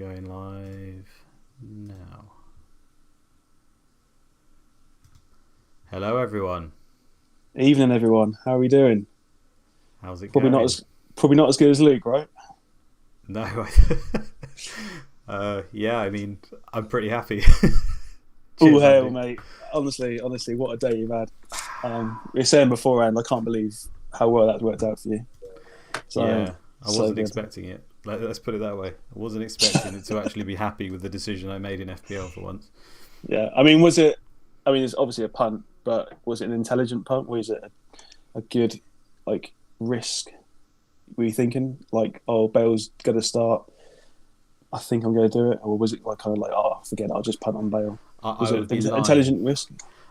going live now. Hello, everyone. Evening, everyone. How are we doing? How's it Probably going? Probably not as good as Luke, right? No. Yeah, I mean, I'm pretty happy. Oh, Cheers, hell, Andy. mate. Honestly, what a day you've had. We were saying beforehand, I can't believe how well that worked out for you. Yeah, I So wasn't good. expecting it. Let's put it that way. I wasn't expecting it to actually be happy with the decision I made in FPL for once. Yeah. I mean, was it? I mean, it's obviously a punt, but was it an intelligent punt? Was it a good risk? Were you thinking oh, Bale's going to start? I think I'm going to do it, or was it oh, forget it, I'll just punt on Bale? Was I would it be lying. intelligent risk?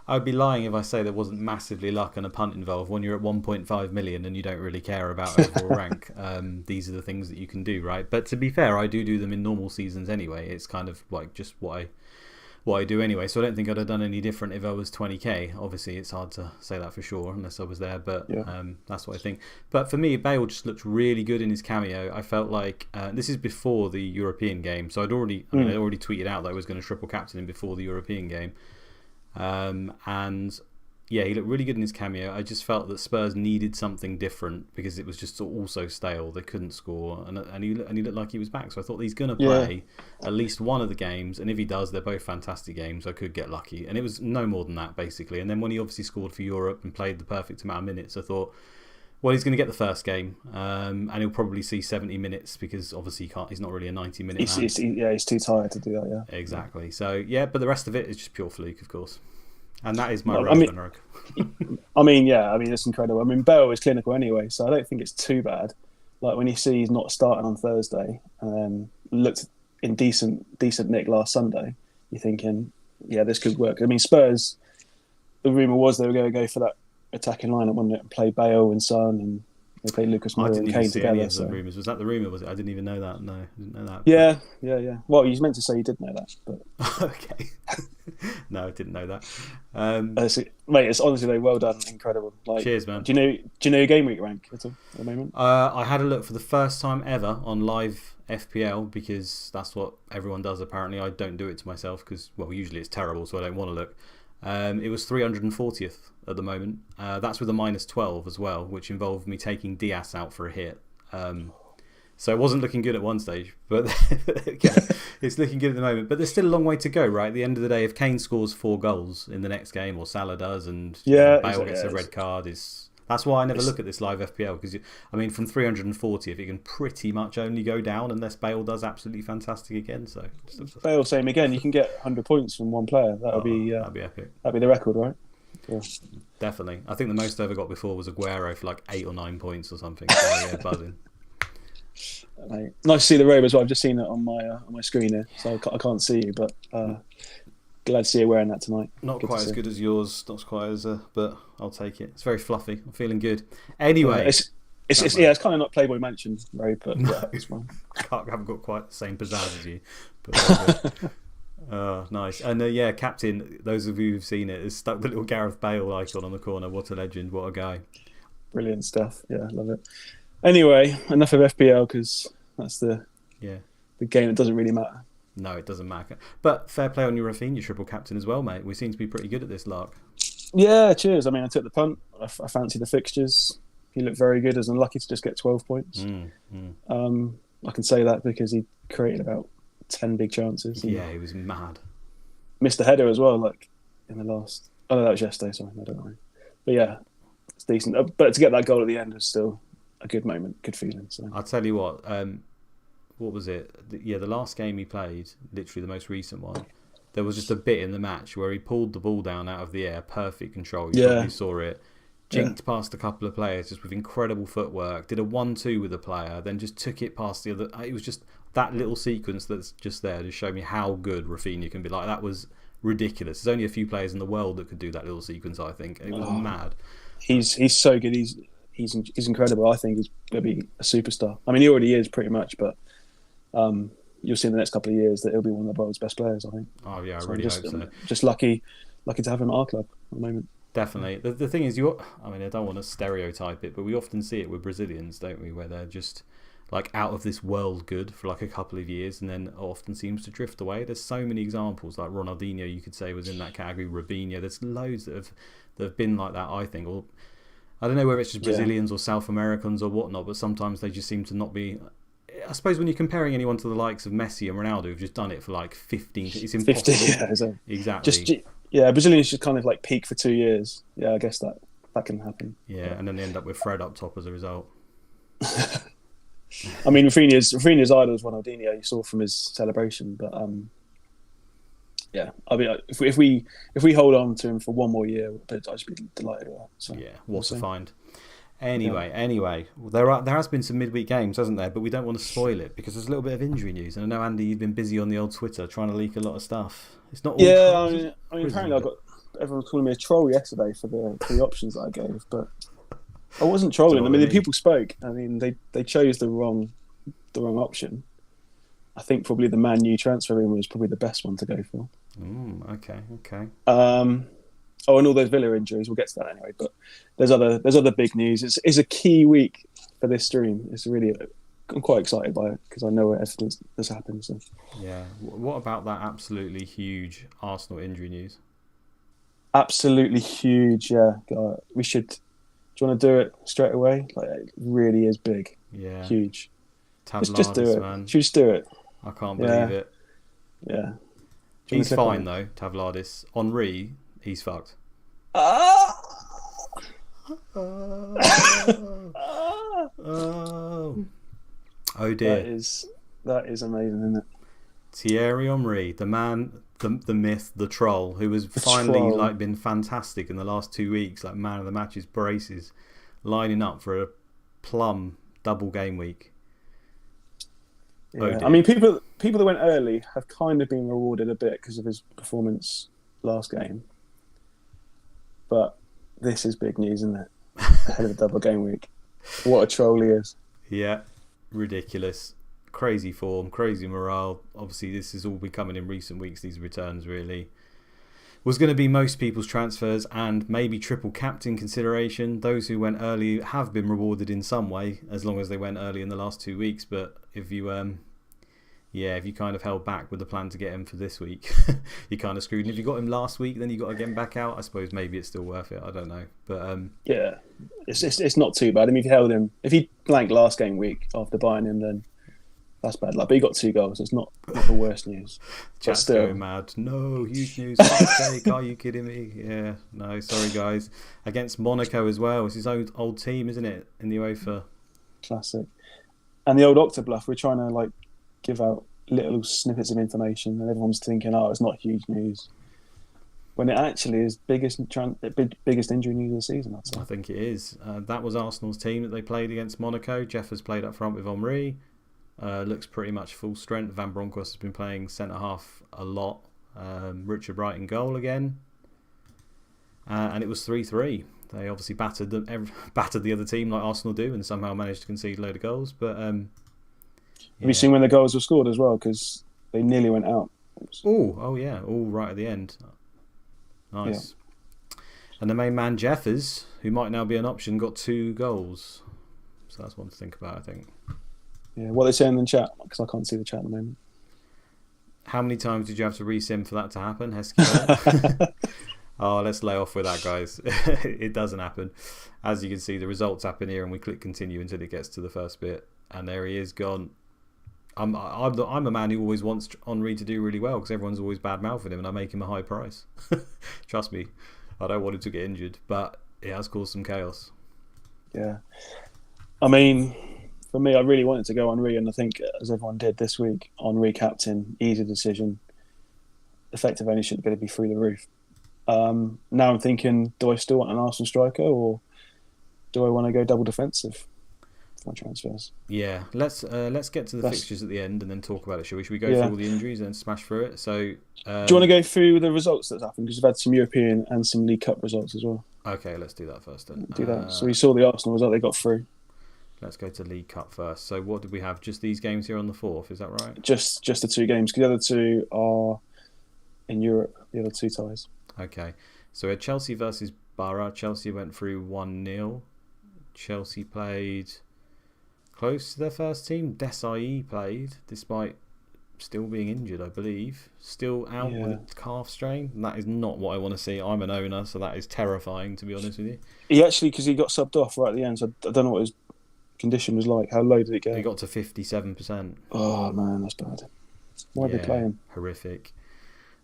I would be lying if I say there wasn't massively luck and a punt involved. When you're at 1.5 million and you don't really care about overall rank, these are the things that you can do, right? But to be fair, I do them in normal seasons anyway. It's kind of like just what I do anyway. So I don't think I'd have done any different if I was 20k. Obviously, it's hard to say that for sure unless I was there, but Yeah. that's what I think. But for me, Bale just looked really good in his cameo. I felt like this is before the European game, so I'd already tweeted out that I was going to triple captain him before the European game. And yeah, he looked really good in his cameo. I just felt that Spurs needed something different because it was just all so stale. They couldn't score, and he looked like he was back. So I thought he's going to play at least one of the games, and if he does, they're both fantastic games. I could get lucky, and it was no more than that basically. And then when he obviously scored for Europe and played the perfect amount of minutes, I thought, well, he's going to get the first game, and he'll probably see 70 minutes because obviously he's not really a 90-minute man. He's too tired to do that. Yeah, exactly. So yeah, but the rest of it is just pure fluke, of course. And that is my no, Ragnarok. I mean, it's incredible. I mean, Bale is clinical anyway, so I don't think it's too bad. Like when you see he's not starting on Thursday and then looked in decent nick last Sunday, you're thinking, yeah, this could work. I mean, Spurs, the rumour was they were going to go for that attacking lineup, wasn't it? And play Bale and Son, and they played Lucas Moura and Kane together. Any of the rumours. Was that the rumour? Was it? I didn't even know that. No, I didn't know that. Yeah. Well, you meant to say you did know that, but okay. No, I didn't know that. Mate, it's honestly well done, incredible. Cheers, man. Do you know your game week rank at all at the moment? I had a look for the first time ever on live FPL because that's what everyone does. Apparently, I don't do it to myself because usually it's terrible, so I don't want to look. It was 340th at the moment. That's with a -12 as well, which involved me taking Diaz out for a hit. So it wasn't looking good at one stage, but it's looking good at the moment. But there's still a long way to go, right? At the end of the day, if Kane scores 4 goals in the next game, or Salah does, and Bale gets a red card, that's why I never look at this live FPL because from 340th, it can pretty much only go down unless Bale does absolutely fantastic again. So Bale, same again. You can get 100 points from one player. That'd be epic. That'd be the record, right? Yeah. Definitely. I think the most I ever got before was Aguero for 8 or 9 points or something. So yeah, buzzing. Nice to see the robe as well. I've just seen it on my screen here, so I can't see you, but glad to see you wearing that tonight. Not quite as good as yours, not quite as, but I'll take it. It's very fluffy. I'm feeling good. Anyway, it's kind of not Playboy Mansion robe, but no, yeah, it's fine. I haven't got quite the same pizzazz as you, but nice. And Captain. Those of you who've seen it, has stuck the little Gareth Bale icon on the corner. What a legend! What a guy! Brilliant stuff. Yeah, love it. Anyway, enough of FPL because that's the game that doesn't really matter. No, it doesn't matter. But fair play on your Rafinha triple captain as well, mate. We seem to be pretty good at this lark. Yeah, cheers. I mean, I took the punt. I fancy the fixtures. He looked very good. I was unlucky to just get 12 points. I can say that because he created about 10 big chances. Yeah, he was mad. Missed a header as well, in the last... Oh, no, that was yesterday, sorry. I don't know. But yeah, it's decent. But to get that goal at the end was still a good moment, good feeling. So I'll tell you what was it? The last game he played, literally the most recent one, there was just a bit in the match where he pulled the ball down out of the air, perfect control. You probably saw it. Jinked past a couple of players just with incredible footwork, did a 1-2 with a player, then just took it past the other. It was just that little sequence that's just there to show me how good Rafinha can be. That was ridiculous. There's only a few players in the world that could do that little sequence, I think. It was mad. He's so good. He's incredible. I think he's going to be a superstar. I mean, he already is pretty much, but you'll see in the next couple of years that he'll be one of the world's best players, I think. Oh, yeah, I really hope so. Just lucky to have him at our club at the moment. Definitely. The thing is, I don't want to stereotype it, but we often see it with Brazilians, don't we, where they're just like out of this world good for like a couple of years, and then often seems to drift away. There's so many examples, like Ronaldinho, you could say, was in that category. Robinho, there's loads that have been like that. I think, or I don't know whether it's just Brazilians or South Americans or whatnot, but sometimes they just seem to not be. I suppose when you're comparing anyone to the likes of Messi and Ronaldo, who've just done it for like 15, it's impossible. 50, exactly. Brazilians should kind of like peak for 2 years. Yeah, I guess that can happen. Yeah, and then they end up with Fred up top as a result. I mean, Rafinha's idol is Ronaldinho. You saw from his celebration, but yeah. I mean, if we hold on to him for one more year, I'd just be delighted with that. So, yeah, what a find. Anyway, there has been some midweek games, hasn't there? But we don't want to spoil it because there's a little bit of injury news, and I know Andy, you've been busy on the old Twitter trying to leak a lot of stuff. It's not all. Yeah, I mean, apparently I got everyone calling me a troll yesterday for the options that I gave, but I wasn't trolling. I mean, the people spoke. I mean, they chose the wrong option. I think probably the Man U transfer room was probably the best one to go for. Okay. Oh, and all those Villa injuries. We'll get to that anyway. But there's other big news. It's a key week for this stream. It's really, I'm quite excited by it because I know everything has happened. So. Yeah. What about that absolutely huge Arsenal injury news? Absolutely huge. Yeah. God, we should. Do you want to do it straight away? Like, it really is big. Yeah. Huge. Tavlardis, just do it. Man. Just do it. I can't believe it. Yeah. He's fine though, Tavlardis. Henry, he's fucked. Oh. Oh dear. That is amazing, isn't it? Thierry Henry, the man, the myth, the troll, who has finally like been fantastic in the last 2 weeks, like man of the matches, braces, lining up for a plum double game week. Yeah. I mean, people that went early have kind of been rewarded a bit because of his performance last game. But this is big news, isn't it? Ahead of a double game week. What a troll he is. Yeah, ridiculous. Crazy form, crazy morale. Obviously, this is all becoming in recent weeks, these returns really. Was going to be most people's transfers and maybe triple captain consideration. Those who went early have been rewarded in some way, as long as they went early in the last 2 weeks. But if you kind of held back with the plan to get him for this week, you're kind of screwed. And if you got him last week, then you got to get him back out. I suppose maybe it's still worth it. I don't know, but yeah, it's not too bad. I mean, if you held him, if he blanked last game week after buying him, then that's bad luck. But he got 2 goals. It's not the worst news. Chat's going mad. No, huge news. For fuck's sake, are you kidding me? Yeah, no, sorry guys. Against Monaco as well. It's his old team, isn't it? In the UEFA. Classic. And the old Octobluff, we're trying to like give out little snippets of information, and everyone's thinking, "Oh, it's not huge news," when it actually is biggest injury news of the season. I'd say. I think it is. That was Arsenal's team that they played against Monaco. Jeff has played up front with Henry. Looks pretty much full strength. Van Bronckhorst has been playing centre half a lot. Richard Wright in goal again, and it was 3-3. They obviously battered the other team like Arsenal do, and somehow managed to concede a load of goals. But have you seen when the goals were scored as well? Because they nearly went out. Oh yeah, all right at the end. Nice. Yeah. And the main man Jeffers, who might now be an option, got 2 goals. So that's one to think about, I think. Yeah, what are they saying in the chat? Because I can't see the chat at the moment. How many times did you have to resim for that to happen, Heskey? Oh, let's lay off with that, guys. It doesn't happen. As you can see, the results happen here, and we click continue until it gets to the first bit, and there he is gone. I'm a man who always wants Henry to do really well because everyone's always bad mouthing him, and I make him a high price. Trust me, I don't want him to get injured, but it has caused some chaos. Yeah, I mean, for me, I really wanted to go Henry, and I think as everyone did this week, Henry captain, easy decision. Effective ownership going to be through the roof. Now I'm thinking, do I still want an Arsenal striker, or do I want to go double defensive for my transfers? Yeah, let's get to the fixtures at the end and then talk about it. Should we go through all the injuries and then smash through it? So, do you want to go through the results that's happened? Because we've had some European and some League Cup results as well. Okay, let's do that first then. Do that. So we saw the Arsenal result; they got through. Let's go to League Cup first. So what did we have? Just these games here on the 4th, is that right? Just the 2 games, because the other 2 are in Europe. The other 2 ties. Okay, so we had Chelsea versus Borough. Chelsea went through 1-0. Chelsea played close to their first team. Desai played, despite still being injured, I believe. Still out with a calf strain. And that is not what I want to see. I'm an owner, so that is terrifying, to be honest with you. He actually, because he got subbed off right at the end, so I don't know what his condition was like. How low did it go? He got to 57%. Oh, man, that's bad. Why did they play him? Horrific.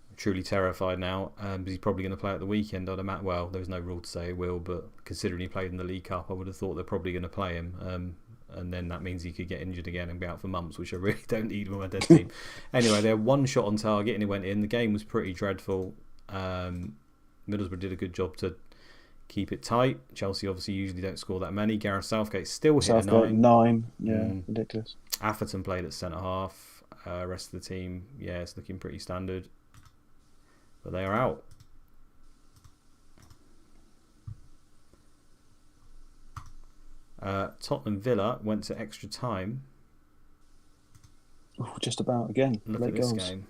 I'm truly terrified now. Because he's probably going to play at the weekend. Well, there's no rule to say he will, but considering he played in the League Cup, I would have thought they're probably going to play him. And then that means he could get injured again and be out for months, which I really don't need with my dead team. Anyway, they had one shot on target and it went in. The game was pretty dreadful. Middlesbrough did a good job to keep it tight. Chelsea obviously usually don't score that many. Gareth Southgate still hit a 9. Yeah, ridiculous. Atherton played at centre-half. Rest of the team, it's looking pretty standard. But they are out. Tottenham Villa went to extra time. Oh, just about again. Look at this game.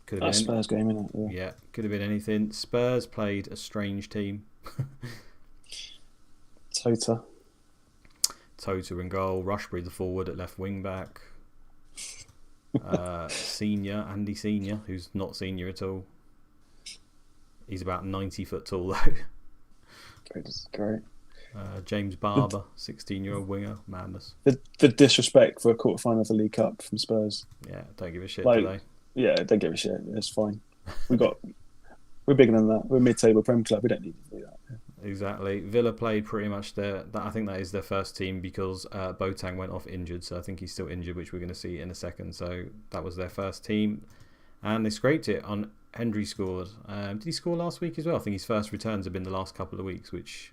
Could have been Spurs game, isn't it? Yeah, could have been anything. Spurs played a strange team. Tota in goal. Rushbury the forward at left wing back. Andy Senior, who's not senior at all. He's about 90 foot tall though. Great. James Barber, 16-year-old winger. Madness. The disrespect for a quarter-final of the League Cup from Spurs. Yeah, don't give a shit, do they? Yeah, don't give a shit. It's fine. We're bigger than that. We're a mid-table Prem club. We don't need to do that. Yeah. Exactly. Villa played pretty much I think that is their first team because Boateng went off injured, so I think he's still injured, which we're going to see in a second. So that was their first team, and they scraped it on. Hendry scored. Did he score last week as well? I think his first returns have been the last couple of weeks, which...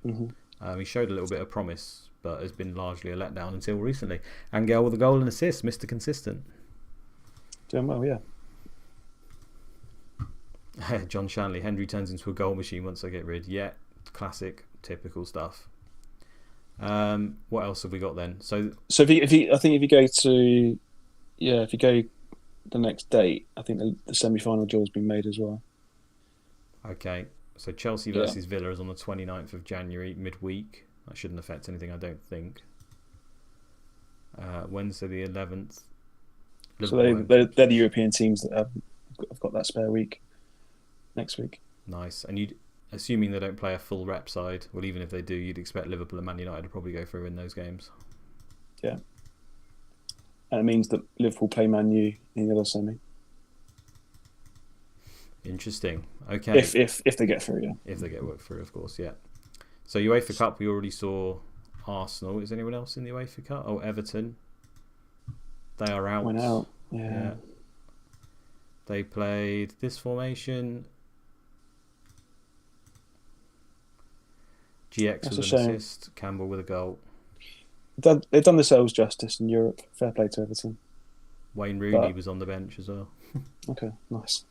he showed a little bit of promise, but has been largely a letdown until recently. Angel with a goal and assist, Mr. Consistent. Doing well, yeah. John Shanley, Hendry turns into a goal machine once I get rid. Yeah, classic, typical stuff. What else have we got then? So if you go the next date, I think the semi-final draw has been made as well. Okay. So Chelsea versus Villa is on the 29th of January, midweek. That shouldn't affect anything, I don't think. Wednesday the 11th. So they're the European teams that have got that spare week next week. Nice. And assuming they don't play a full rep side, well, even if they do, you'd expect Liverpool and Man United to probably go through in those games. Yeah. And it means that Liverpool play Man U in the other semi. Interesting. Okay. If they get through, yeah. If they get worked through, of course, yeah. So UEFA Cup, we already saw Arsenal. Is anyone else in the UEFA Cup? Oh, Everton. They are out. Went out. Yeah. They played this formation. GX That's with an assist. Campbell with a goal. They've done themselves justice in Europe. Fair play to Everton. Wayne Rooney was on the bench as well. Okay, nice.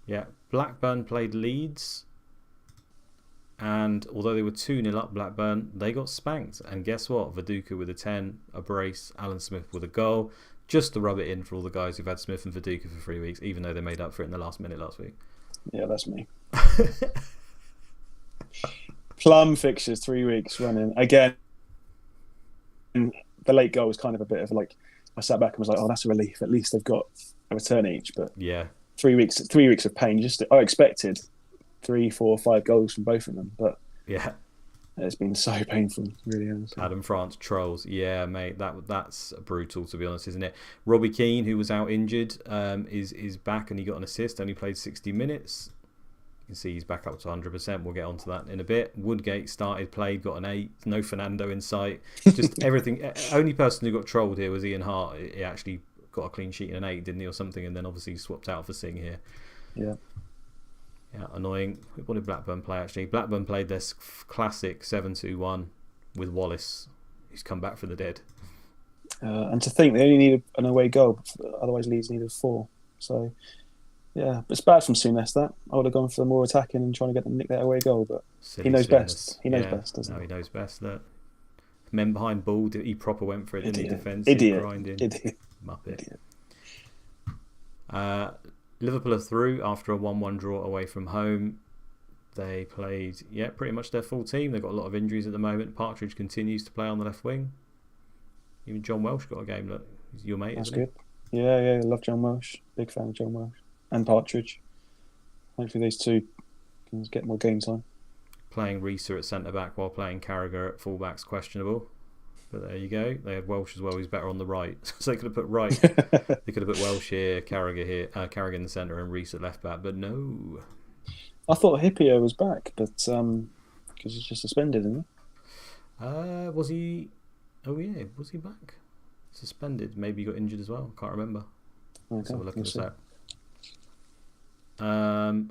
Yeah, Blackburn played Leeds, and although they were 2-0 up Blackburn, they got spanked. And guess what? Viduka with a 10, a brace, Alan Smith with a goal, just to rub it in for all the guys who've had Smith and Viduka for 3 weeks, even though they made up for it in the last minute last week. Yeah, that's me. Plum fixtures 3 weeks running. Again, the late goal was kind of a bit of I sat back and was like, oh, that's a relief. At least they've got a return each. But yeah. 3 weeks of pain. I expected 3, 4, 5 goals from both of them, but yeah, it's been so painful. It really is. Adam France trolls. Yeah, mate, that's brutal, to be honest, isn't it? Robbie Keane, who was out injured, is back, and he got an assist. Only played 60 minutes. You can see he's back up to 100%. We'll get onto that in a bit. Woodgate started, played, got an 8. No Fernando in sight. Just everything. Only person who got trolled here was Ian Hart. He actually got a clean sheet and an 8, didn't he, or something, and then obviously swapped out for Singh here. Yeah, annoying. What did Blackburn play actually? Blackburn played their classic 7-2-1 with Wallace, who's come back from the dead. And to think they only needed an away goal, otherwise Leeds needed 4. So yeah, it's bad from Souness that. I would have gone for the more attacking and trying to get them nick that away goal, but he knows best. He knows best, doesn't he? He knows best. That men behind ball, he proper went for it, didn't he? Defensive, Idiot. Grinding. Idiot. Muppet. Liverpool are through after a 1-1 draw away from home. They played, pretty much their full team. They've got a lot of injuries at the moment. Partridge continues to play on the left wing. Even John Welsh got a game. Look, he's your mate. That's isn't good. Yeah, I love John Welsh. Big fan of John Welsh and Partridge. Hopefully these two can get more game time. Playing Reeser at centre back while playing Carragher at full back's questionable. But there you go. They had Welsh as well. He's better on the right, so they could have put right. They could have put Welsh here, Carragher in the centre, and Reese at left back. But no. I thought Hipio was back, but because he's just suspended, isn't he? Was he? Oh yeah, was he back? Suspended. Maybe he got injured as well. Can't remember. Okay, Let's have a look at this out.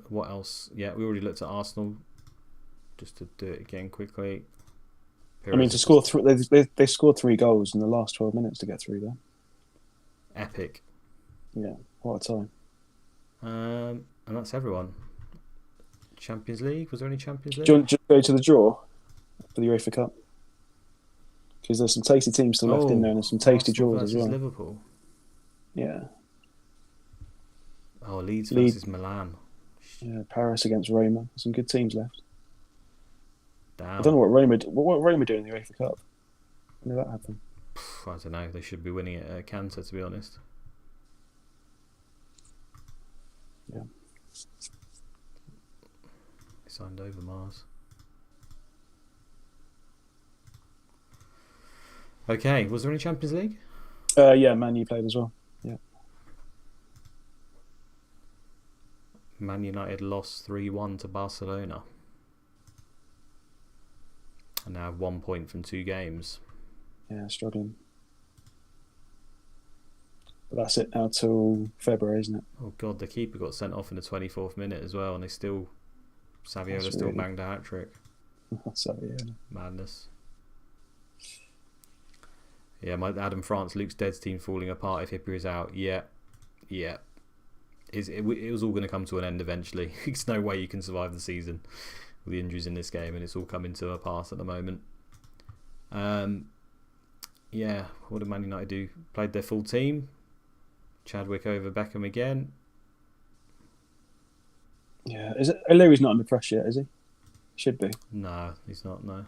What else? Yeah, we already looked at Arsenal. Just to do it again quickly. I mean, to score they scored 3 goals in the last 12 minutes to get through there. Epic. Yeah, what a time. And that's everyone. Champions League? Was there any Champions League? Do you want to go to the draw for the UEFA Cup? Because there's some tasty teams still left in there, and there's some tasty draws as well. Liverpool. Yeah. Oh, Leeds versus Milan. Yeah, Paris against Roma. There's some good teams left. Damn. I don't know what Roma do in the UEFA Cup. When did that happen? I don't know. They should be winning it at Cantor, to be honest. Yeah. They signed over Mars. Okay, was there any Champions League? Yeah, Man U played as well. Yeah. Man United lost 3-1 to Barcelona. And now have 1 point from 2 games. Yeah, struggling. But that's it now till February, isn't it? Oh God, the keeper got sent off in the 24th minute as well, and Saviola still banged a hat-trick. Saviola. Madness. Yeah, my Adam France, Luke's Dead's team falling apart if Hipper is out. Yeah. It was all going to come to an end eventually. There's no way you can survive the season with the injuries in this game, and it's all coming to a pass at the moment. Yeah, what did Man United do? Played their full team. Chadwick over Beckham again. Yeah, is it? O'Leary's not under pressure yet, is he? Should be. No, he's not. No.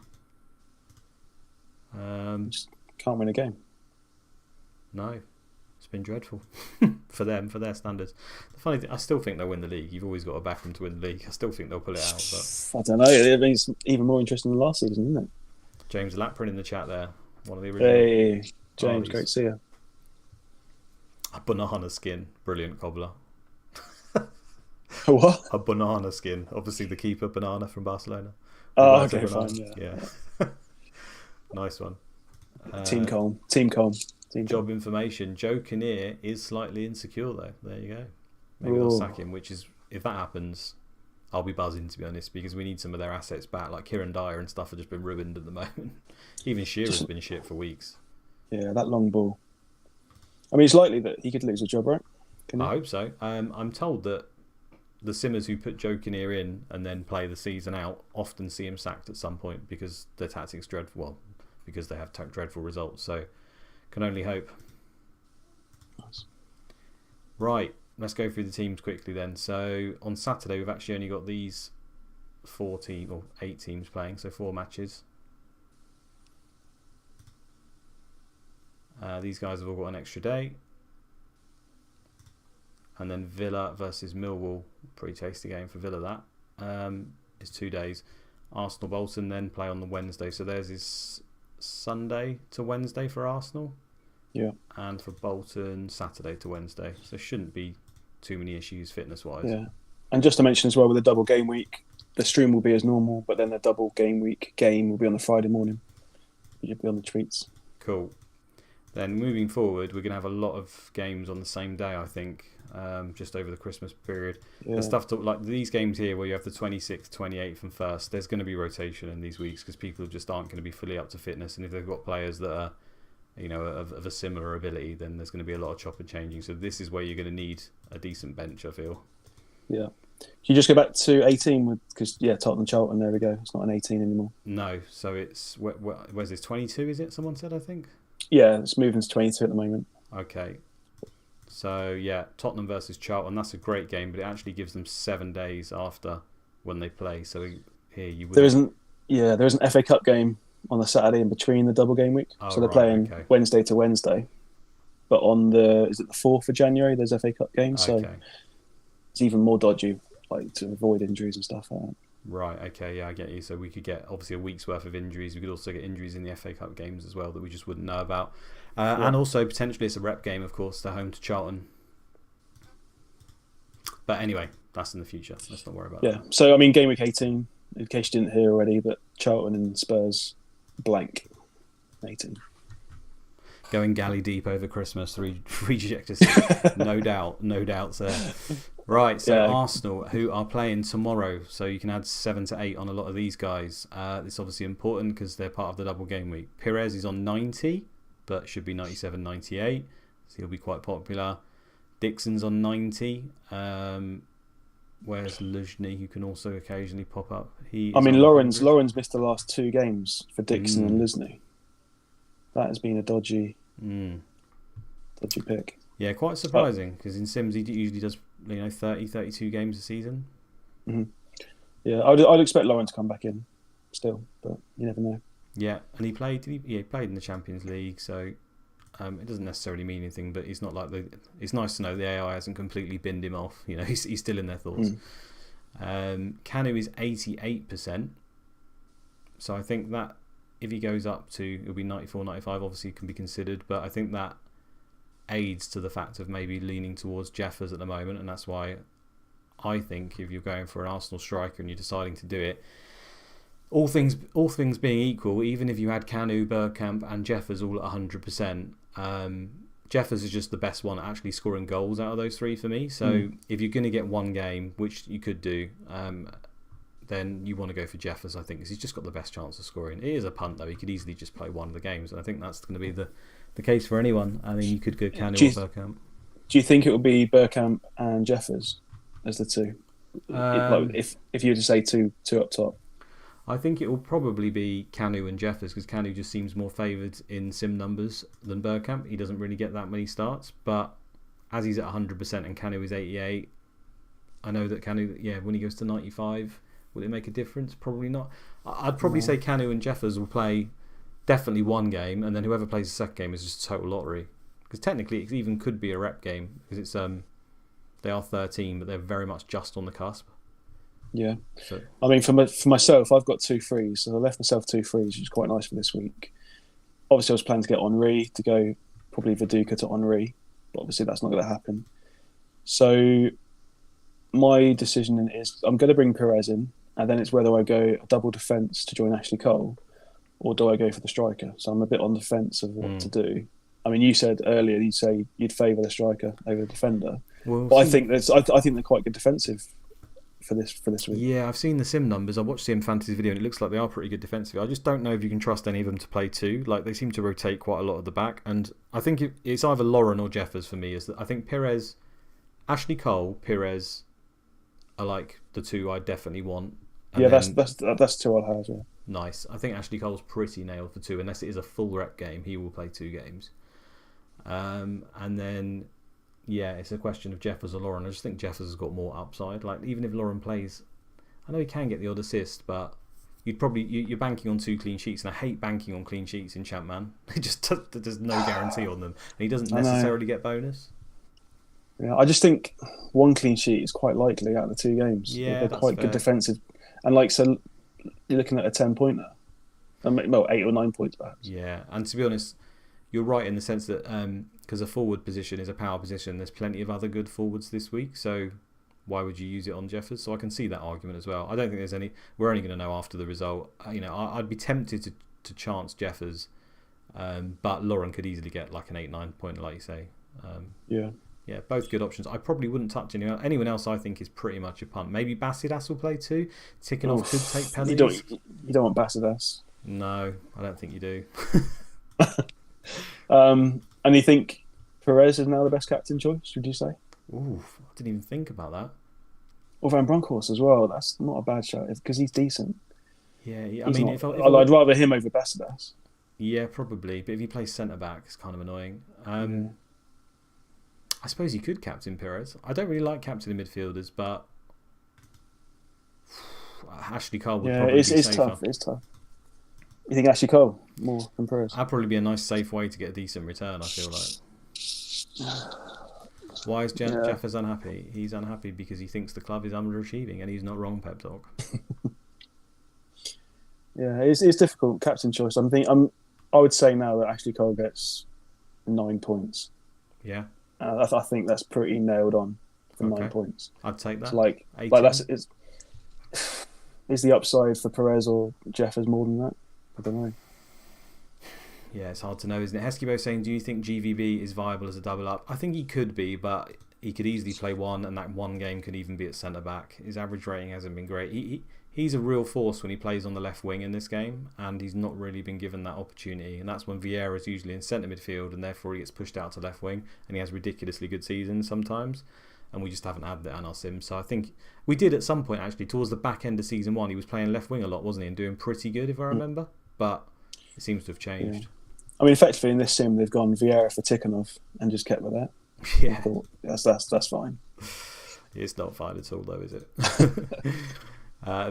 Just can't win a game. No, it's been dreadful for them, for their standards. The funny thing, I still think they'll win the league. You've always got to back them to win the league. I still think they'll pull it out. But I don't know. I mean, it's even more interesting than last season, isn't it? James Laprin in the chat there. One of the original. Hey, James, great to see you. A banana skin, brilliant cobbler. What? A banana skin. Obviously, the keeper banana from Barcelona. Oh, okay, fine. Yeah. Nice one. Team calm. Job information. Joe Kinnear is slightly insecure though. There you go. Maybe they'll sack him. Which is, if that happens, I'll be buzzing, to be honest, because we need some of their assets back. Like Kieran Dyer and stuff have just been ruined at the moment. Even Shearer's been shit for weeks. Yeah, that long ball. I mean, it's likely that he could lose a job, right? I hope so. I'm told that the Simmers who put Joe Kinnear in and then play the season out often see him sacked at some point because their tactics dreadful. Well, because they have dreadful results. So, can only hope. Nice. Right, let's go through the teams quickly then. So, on Saturday, we've actually only got these 8 teams playing, so 4 matches. These guys have all got an extra day. And then Villa versus Millwall, pretty tasty game for Villa that. Is 2 days. Arsenal Bolton then play on the Wednesday, so theirs is Sunday to Wednesday for Arsenal. Yeah. And for Bolton, Saturday to Wednesday. So shouldn't be too many issues fitness wise. Yeah. And just to mention as well, with the double game week, the stream will be as normal, but then the double game week game will be on the Friday morning. You'll be on the tweets. Cool. Then moving forward, we're going to have a lot of games on the same day, I think, just over the Christmas period. Yeah. The stuff like these games here where you have the 26th, 28th and 1st, there's going to be rotation in these weeks because people just aren't going to be fully up to fitness. And if they've got players that are, of a similar ability, then there's going to be a lot of chop and changing. So this is where you're going to need a decent bench, I feel. Yeah. Can you just go back to 18? Because, Tottenham Charlton, there we go. It's not an 18 anymore. No. So it's, where's this, 22 is it? Someone said, I think? Yeah, it's moving to 22 at the moment. Okay. So, Tottenham versus Charlton. That's a great game, but it actually gives them 7 days after when they play. So here you would. There isn't. Yeah, there is an FA Cup game on the Saturday in between the double game week. Oh, So they're right, playing okay. Wednesday to Wednesday. But on the 4th of January, there's FA Cup games. So Okay. it's even more dodgy, like to avoid injuries and stuff like that. Right, okay, yeah, I get you. So we could get obviously a week's worth of injuries. We could also get injuries in the FA Cup games as well that we just wouldn't know about. And also potentially it's a rep game, of course. They're home to Charlton. But anyway, that's in the future. Let's not worry about that. Yeah. So I mean, game week 18. In case you didn't hear already, but Charlton and Spurs blank 18. Going galley deep over Christmas, rejectors. no doubts there. Right, so Arsenal, who are playing tomorrow, so you can add 7 to 8 on a lot of these guys. It's obviously important because they're part of the double game week. Pires is on 90, but should be 97, 98, so he'll be quite popular. Dixon's on 90. Where's Luzhny, who can also occasionally pop up? Lauren's missed the last 2 games for Dixon and Luzhny. That has been a dodgy pick. Yeah, quite surprising because in Sims he usually does 30, 32 games a season. Mm-hmm. Yeah, I'd expect Lauren to come back in still, but you never know. Yeah, and he played. He played in the Champions League, so it doesn't necessarily mean anything. But it's not like it's nice to know the AI hasn't completely binned him off. He's still in their thoughts. Kanu is 88%, so I think that if he goes up to, it'll be 94, 95. Obviously, can be considered, but I think that aids to the fact of maybe leaning towards Jeffers at the moment, and that's why I think if you're going for an Arsenal striker and you're deciding to do it, all things being equal, even if you had Kanu, Bergkamp and Jeffers all at 100%, Jeffers is just the best one at actually scoring goals out of those 3 for me. So if you're going to get one game, which you could do, then you want to go for Jeffers, I think, because he's just got the best chance of scoring. It is a punt, though. He could easily just play one of the games, and I think that's going to be the case for anyone. I mean, you could go Kanu or Bergkamp. Do you think it would be Bergkamp and Jeffers as the 2? If you were to say two up top? I think it will probably be Kanu and Jeffers because Kanu just seems more favoured in sim numbers than Bergkamp. He doesn't really get that many starts, but as he's at 100% and Kanu is 88, I know that Kanu, when he goes to 95, will it make a difference? Probably not. I'd probably say Kanu and Jeffers will play definitely one game, and then whoever plays the second game is just a total lottery. Because technically it even could be a rep game because it's they are 13, but they're very much just on the cusp. Yeah, so, I mean, for myself, I've got 2 frees, so I left myself 2 frees, which is quite nice for this week. Obviously, I was planning to get Henri to go, probably Viduka to Henri, but obviously that's not going to happen. So my decision is I'm going to bring Perez in, and then it's whether I go a double defence to join Ashley Cole, or do I go for the striker? So I'm a bit on the fence of what to do. I mean, you said earlier you'd favour the striker over the defender, but I think they're quite good defensive for this week. Yeah, I've seen the sim numbers. I watched Sim Fantasy's video and it looks like they are pretty good defensively. I just don't know if you can trust any of them to play 2. Like, they seem to rotate quite a lot at the back, and I think it's either Lauren or Jeffers for me. I think Perez, Ashley Cole, Perez are like the 2 I definitely want. And that's 2 I'll have. Yeah. Nice. I think Ashley Cole's pretty nailed for 2 unless it is a full rep game. He will play 2 games. And then it's a question of Jeffers or Lauren. I just think Jeffers has got more upside. Like, even if Lauren plays, I know he can get the odd assist, but you're banking on 2 clean sheets, and I hate banking on clean sheets in ChampMan. There's no guarantee on them, and he doesn't necessarily get bonus. Yeah, I just think 1 clean sheet is quite likely out of the 2 games. Yeah, they're quite good defensive, and so you're looking at a 10-pointer, well, 8 or 9 points perhaps. Yeah, and to be honest, you're right in the sense that because a forward position is a power position, there's plenty of other good forwards this week, so why would you use it on Jeffers? So I can see that argument as well. I don't think there's any. We're only going to know after the result. I'd be tempted to chance Jeffers, but Lauren could easily get like an 8-9 pointer, like you say. Yeah, both good options. I probably wouldn't touch anyone else. I think is pretty much a punt. Maybe Basidas will play 2. Tikhonov could take penalties. You don't want Basidas. No, I don't think you do. And you think Perez is now the best captain choice, would you say? Ooh, I didn't even think about that. Or Van Bronckhorst as well. That's not a bad shot because he's decent. Yeah. I'd rather him over Basidas. Yeah, probably. But if he plays centre-back, it's kind of annoying. I suppose you could captain Perez. I don't really like captaining midfielders, but Ashley Cole would Yeah, probably be it's safer. tough. It's tough. You think Ashley Cole more than Perez? That'd probably be a nice, safe way to get a decent return, I feel like. Why is Jeffers unhappy? He's unhappy because he thinks the club is underachieving, and he's not wrong, Pep Dog. Yeah, it's difficult. Captain choice. I would say now that Ashley Cole gets 9 points. Yeah. I think that's pretty nailed on for 9 points. I'd take that. So is the upside for Perez or Jeffers more than that? I don't know. Yeah, it's hard to know, isn't it? Heskibo saying, do you think GVB is viable as a double up? I think he could be, but he could easily play one, and that one game could even be at centre back. His average rating hasn't been great. He's a real force when he plays on the left wing in this game, and he's not really been given that opportunity. And that's when Vieira's usually in centre midfield, and therefore he gets pushed out to left wing, and he has ridiculously good seasons sometimes. And we just haven't had that on our sim. So I think we did at some point, actually, towards the back end of season 1, he was playing left wing a lot, wasn't he? And doing pretty good, if I remember. But it seems to have changed. Yeah. I mean, effectively in this sim, they've gone Vieira for Tikhonov and just kept with that. Yeah. I thought, that's fine. It's not fine at all, though, is it?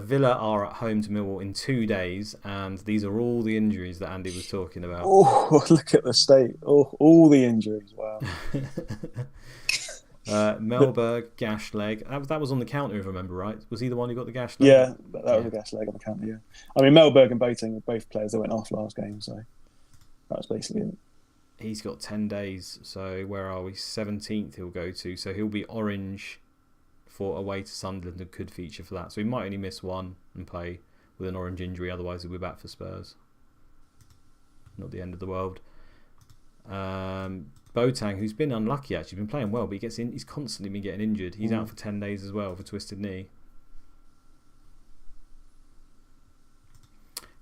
Villa are at home to Millwall in 2 days, and these are all the injuries that Andy was talking about. Oh, look at the state. Oh, all the injuries. Wow. Melberg, gash leg. That was on the counter, if I remember right. Was he the one who got the gash leg? Yeah, that was a gash leg on the counter, yeah. I mean, Melberg and Boating were both players that went off last game, so that was basically it. He's got 10 days, so where are we? 17th he'll go to, so he'll be orange for away to Sunderland and could feature for that. So he might only miss one and play with an orange injury, otherwise he'll be back for Spurs. Not the end of the world. Boateng, who's been unlucky actually, been playing well, but he's constantly been getting injured. He's out for 10 days as well for twisted knee.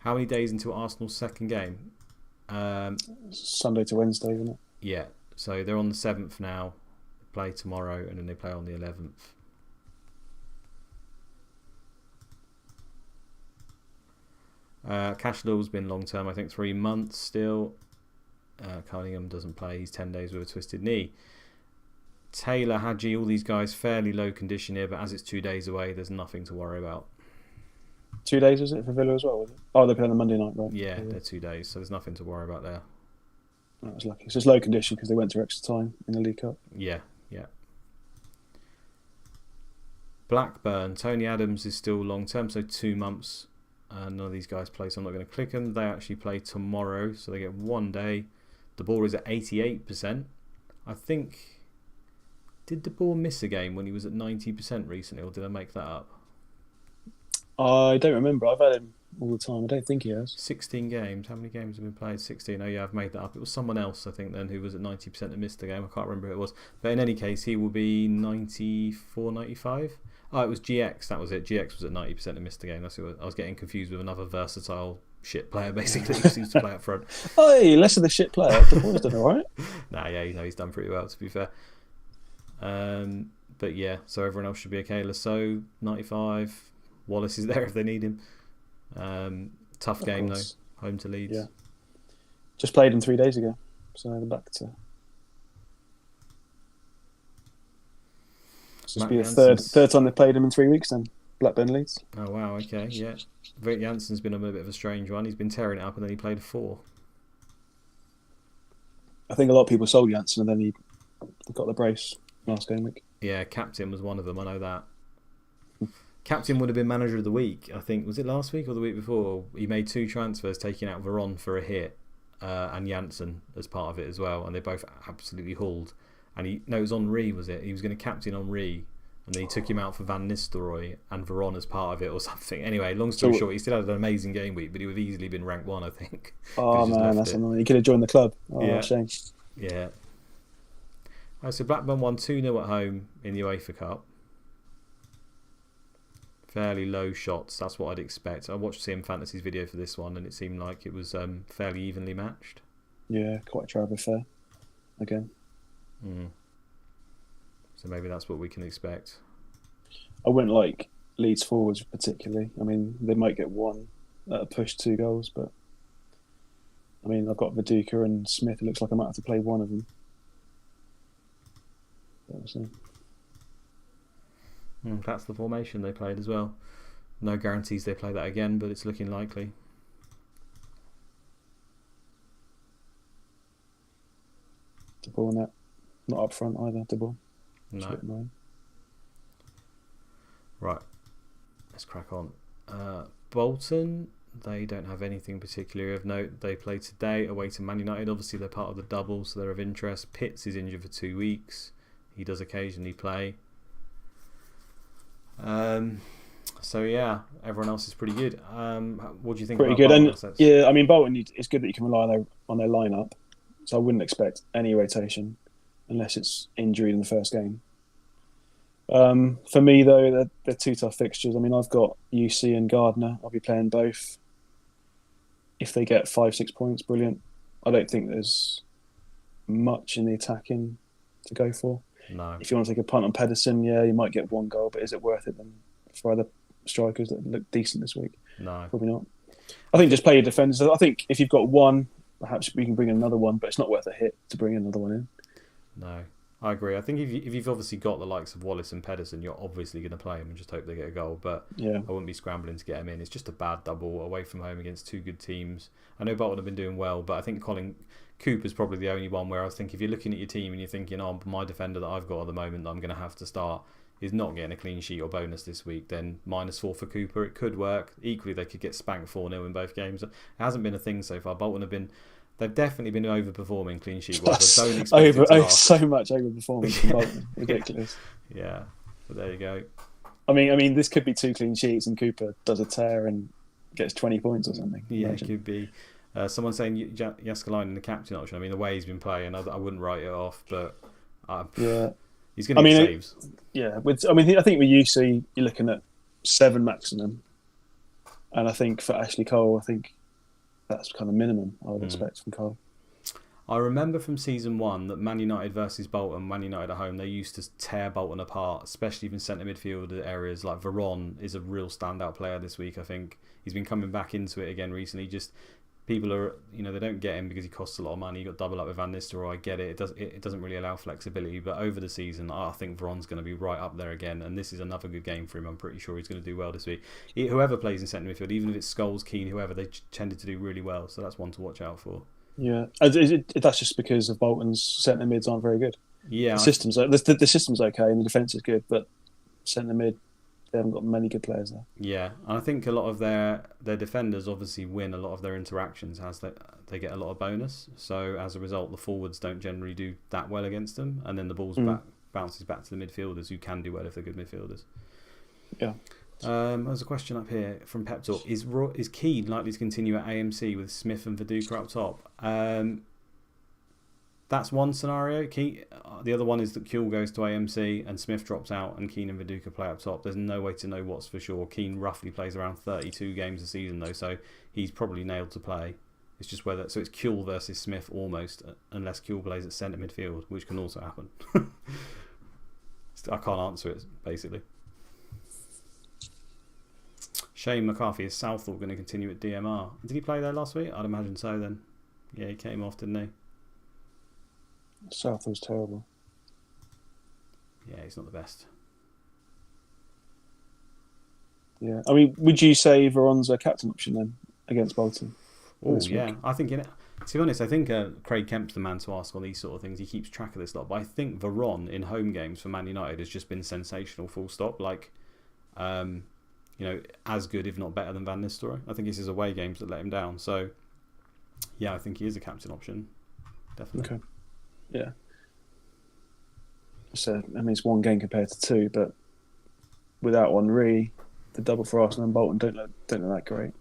How many days into Arsenal's second game? Sunday to Wednesday, isn't it? Yeah, so they're on the 7th now. They play tomorrow and then they play on the 11th. Cashdall's been long term, I think 3 months still. Cunningham doesn't play, he's 10 days with a twisted knee. Taylor, Hadji, all these guys fairly low condition here, but as it's 2 days away, there's nothing to worry about. 2 days was it for Villa as well? Was it? Oh, they play on the Monday night, right? Yeah, they're 2 days, so there's nothing to worry about there. That was lucky. So it's low condition because they went to extra time in the League Cup. Yeah. Blackburn, Tony Adams is still long term, so 2 months. None of these guys play, so I'm not going to click them. They actually play tomorrow, so they get 1 day. De Boer is at 88%. I think... Did De Boer miss a game when he was at 90% recently, or did I make that up? I don't remember. I've had him all the time. I don't think he has. 16 games. How many games have been played? 16. Oh yeah, I've made that up. It was someone else, I think, then, who was at 90% and missed the game. I can't remember who it was. But in any case, he will be 94, 95. Oh, it was GX. That was it. GX was at 90% and missed the game. That's who I was getting confused with another versatile shit player, basically, who seems to play up front. Hey, less of the shit player. The boy's done all right. Nah, yeah, he's done pretty well, to be fair. But yeah, so everyone else should be okay. Lasso, 95. Wallace is there if they need him. Tough game, though. Home to Leeds. Yeah. Just played him 3 days ago. So they're back to... This will be the third time they've played him in 3 weeks then. Blackburn Leeds. Oh, wow, okay, yeah. Vic Jansson's been a bit of a strange one. He's been tearing it up and then he played a 4. I think a lot of people sold Janssen and then he got the brace last game week. Yeah, Captain was one of them, I know that. Captain would have been manager of the week, I think. Was it last week or the week before? He made 2 transfers, taking out Veron for a hit and Janssen as part of it as well. And they both absolutely hauled. And it was Henri, was it? He was going to captain Henri, and then he took him out for Van Nistelrooy and Veron as part of it or something. Anyway, long story short, he still had an amazing game week, but he would have easily been ranked 1, I think. Oh man, that's annoying. He could have joined the club. Oh, yeah. Shame. Yeah. Right, so Blackburn won 2-0 at home in the UEFA Cup. Fairly low shots, that's what I'd expect. I watched Sim Fantasy's video for this one, and it seemed like it was fairly evenly matched. Yeah, quite a tribal affair again. So maybe that's what we can expect. I wouldn't like Leeds forwards particularly. I mean, they might get one at a push, 2 goals, but I mean, I've got Viduka and Smith. It looks like I might have to play one of them. That's the formation they played as well. No guarantees they play that again, but it's looking likely. De Boer not up front either. De Boer. No. Right. Let's crack on. Bolton, they don't have anything particularly of note. They play today away to Man United. Obviously, they're part of the double, so they're of interest. Pitts is injured for 2 weeks. He does occasionally play. So yeah, everyone else is pretty good. What do you think? Pretty about good, Bolton and assets? yeah, I mean Bolton. It's good that you can rely on their lineup. So I wouldn't expect any rotation unless it's injury in the first game. For me though, they're 2 tough fixtures. I mean, I've got UC and Gardner. I'll be playing both. If they get 5-6 points, brilliant. I don't think there's much in the attacking to go for. No. If you want to take a punt on Pedersen, yeah, you might get 1 goal, but is it worth it then for other strikers that look decent this week? No. Probably not. I think just play your defenders. I think if you've got 1, perhaps we can bring in another one, but it's not worth a hit to bring another one in. No, I agree. I think if you've obviously got the likes of Wallace and Pedersen, you're obviously going to play them and just hope they get a goal. But yeah, I wouldn't be scrambling to get them in. It's just a bad double away from home against 2 good teams. I know Bolton have been doing well, but I think Colin Cooper's probably the only one where I think if you're looking at your team and you're thinking, oh, my defender that I've got at the moment that I'm going to have to start is not getting a clean sheet or bonus this week, then -4 for Cooper. It could work. Equally, they could get spanked 4-0 in both games. It hasn't been a thing so far. Bolton they've definitely been overperforming clean sheet wise. I don't expect it to last. So much overperformance from Bolton. Ridiculous. Yeah, but there you go. I mean, this could be 2 clean sheets and Cooper does a tear and gets 20 points or something. Yeah, it could be. Someone saying Jääskeläinen the captain option. I mean, the way he's been playing, I wouldn't write it off, but yeah, he's going to get saves. Yeah, I think with UC, you're looking at 7 maximum. And I think for Ashley Cole, I think that's kind of minimum I would expect from Cole. I remember from season 1 that Man United versus Bolton, Man United at home, they used to tear Bolton apart, especially even centre midfield areas. Like Veron is a real standout player this week, I think. He's been coming back into it again recently. Just people are, they don't get him because he costs a lot of money. You got double up with Van Nistelrooy, I get it. It doesn't really allow flexibility, but over the season, I think Veron's going to be right up there again, and this is another good game for him. I'm pretty sure he's going to do well this week. Whoever plays in centre midfield, even if it's Scholes, Keane, whoever, they tended to do really well, so that's one to watch out for. Yeah, that's just because of Bolton's centre mids aren't very good. Yeah, the system's okay and the defence is good, but centre mid, they haven't got many good players there. Yeah, and I think a lot of their defenders obviously win a lot of their interactions as they get a lot of bonus. So as a result, the forwards don't generally do that well against them, and then the ball bounces back to the midfielders who can do well if they're good midfielders. Yeah. There's a question up here from Pep Talk. Is Keane likely to continue at AMC with Smith and Viduka up top? That's one scenario. The other one is that Kuehl goes to AMC and Smith drops out and Keane and Viduka play up top. There's no way to know what's for sure. Keane roughly plays around 32 games a season though, so he's probably nailed to play. It's just whether... So it's Kuehl versus Smith almost, unless Kuehl plays at centre midfield, which can also happen. I can't answer it, basically. Shane McCarthy, is Southall going to continue at DMR? Did he play there last week? I'd imagine so then. Yeah, he came off, didn't he? Southall's terrible. Yeah, he's not the best. Yeah, I mean, would you say Veron's a captain option then against Bolton? Oh, yeah. I think, to be honest, I think Craig Kemp's the man to ask on these sort of things. He keeps track of this lot. But I think Veron in home games for Man United has just been sensational, full stop. Like, as good, if not better than Van Nistelrooy. I think it's his away games that let him down. So, yeah, I think he is a captain option. Definitely. Okay. Yeah. So, I mean, it's 1 game compared to 2, but without Henry, the double for Arsenal and Bolton don't look that great.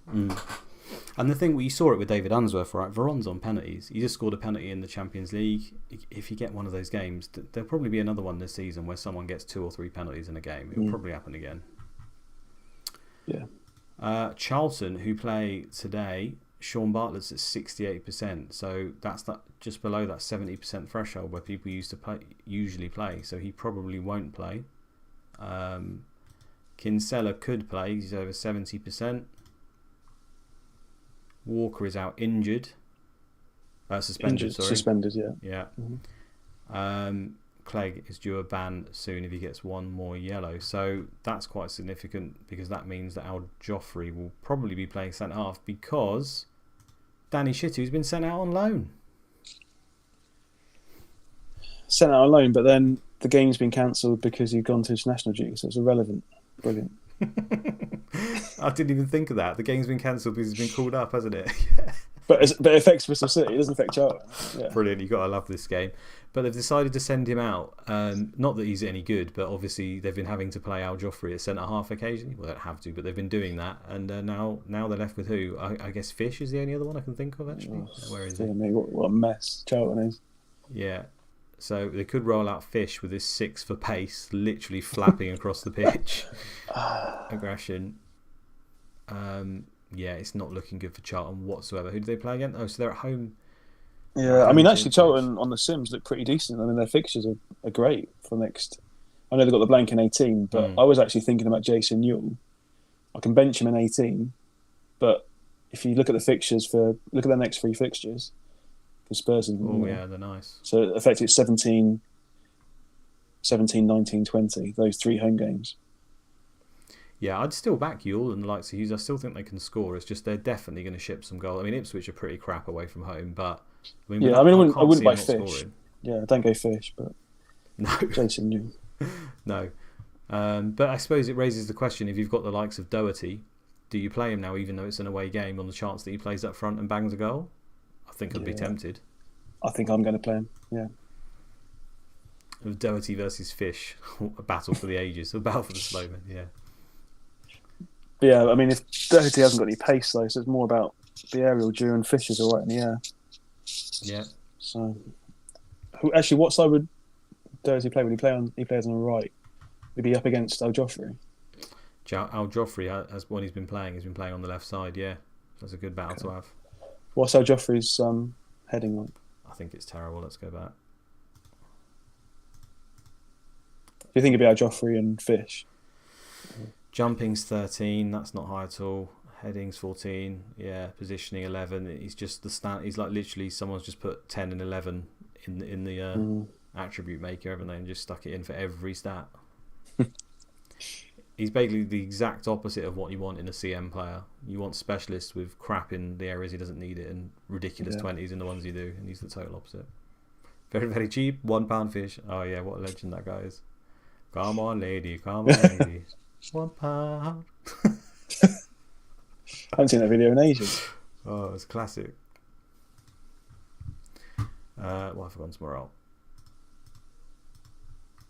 And the thing, you saw it with David Unsworth, right? Veron's on penalties. He just scored a penalty in the Champions League. If you get one of those games, there'll probably be another one this season where someone gets 2 or 3 penalties in a game. It'll probably happen again. Yeah. Charlton, who play today, Sean Bartlett's at 68%, so that's just below that 70% threshold where people usually play. So he probably won't play. Kinsella could play; he's over 70%. Walker is out injured, suspended. Suspended, yeah. Yeah. Clegg is due a ban soon if he gets one more yellow. So that's quite significant because that means that Al Joffrey will probably be playing centre half because Danny Shittu's been sent out on loan. Sent out on loan, but then the game's been cancelled because he'd gone to international duty, so it's irrelevant. Brilliant. I didn't even think of that. The game's been cancelled because he's been called up, hasn't it? But it affects Bristol City. It doesn't affect Charlton. Yeah. Brilliant. You've got to love this game. But they've decided to send him out. Not that he's any good, but obviously they've been having to play Al Joffrey at centre-half occasionally. Well, they don't have to, but they've been doing that. And now they're left with who? I guess Fish is the only other one I can think of, actually. Where is he? What a mess Charlton is. Yeah. So they could roll out Fish with his 6 for pace, literally flapping across the pitch. Aggression. Yeah, it's not looking good for Charlton whatsoever. Who do they play again? Oh, so they're at home. Yeah, I mean, actually, Charlton on the Sims look pretty decent. I mean, their fixtures are great for next. I know they've got the blank in 18, but I was actually thinking about Jason Newell. I can bench him in 18, but if you look at the fixtures look at their next 3 fixtures, because Spurs. Yeah, they're nice. So effectively, it's 17, 19, 20. Those 3 home games. Yeah, I'd still back Ewell and the likes of Hughes. I still think they can score. It's just they're definitely going to ship some goals. I mean, Ipswich are pretty crap away from home, but I wouldn't buy Fish. Scoring. Yeah, don't go Fish, but no, Jason Newell. No, but I suppose it raises the question: if you've got the likes of Doherty, do you play him now, even though it's an away game, on the chance that he plays up front and bangs a goal? I think I'd be tempted. I think I'm going to play him. Yeah. Of Doherty versus Fish, a battle for the ages, a battle for the slowman. Yeah. But yeah, I mean, if Doherty hasn't got any pace, though, so it's more about the aerial duel, and Fish is all right in the air. Yeah. So, actually, what side would Doherty play? Would he play on? He plays on the right. Would he be up against Al Joffrey? Al Joffrey, as when he's been playing on the left side. Yeah, that's a good battle to have. What's Al Joffrey's heading like? I think it's terrible. Let's go back. Do you think it'd be Al Joffrey and Fish? Jumping's 13. That's not high at all. Heading's 14. Yeah, positioning 11. He's just the stand. He's like literally someone's just put 10 and 11 in the attribute maker, haven't they, and just stuck it in for every stat. He's basically the exact opposite of what you want in a CM player. You want specialists with crap in the areas he doesn't need it and ridiculous 20s in the ones you do, and he's the total opposite. Very, very cheap. £1 Fish. Oh yeah, what a legend that guy is. Come on, lady. Come on, lady. £1. I haven't seen that video in ages. Oh, it's classic. I've forgotten tomorrow.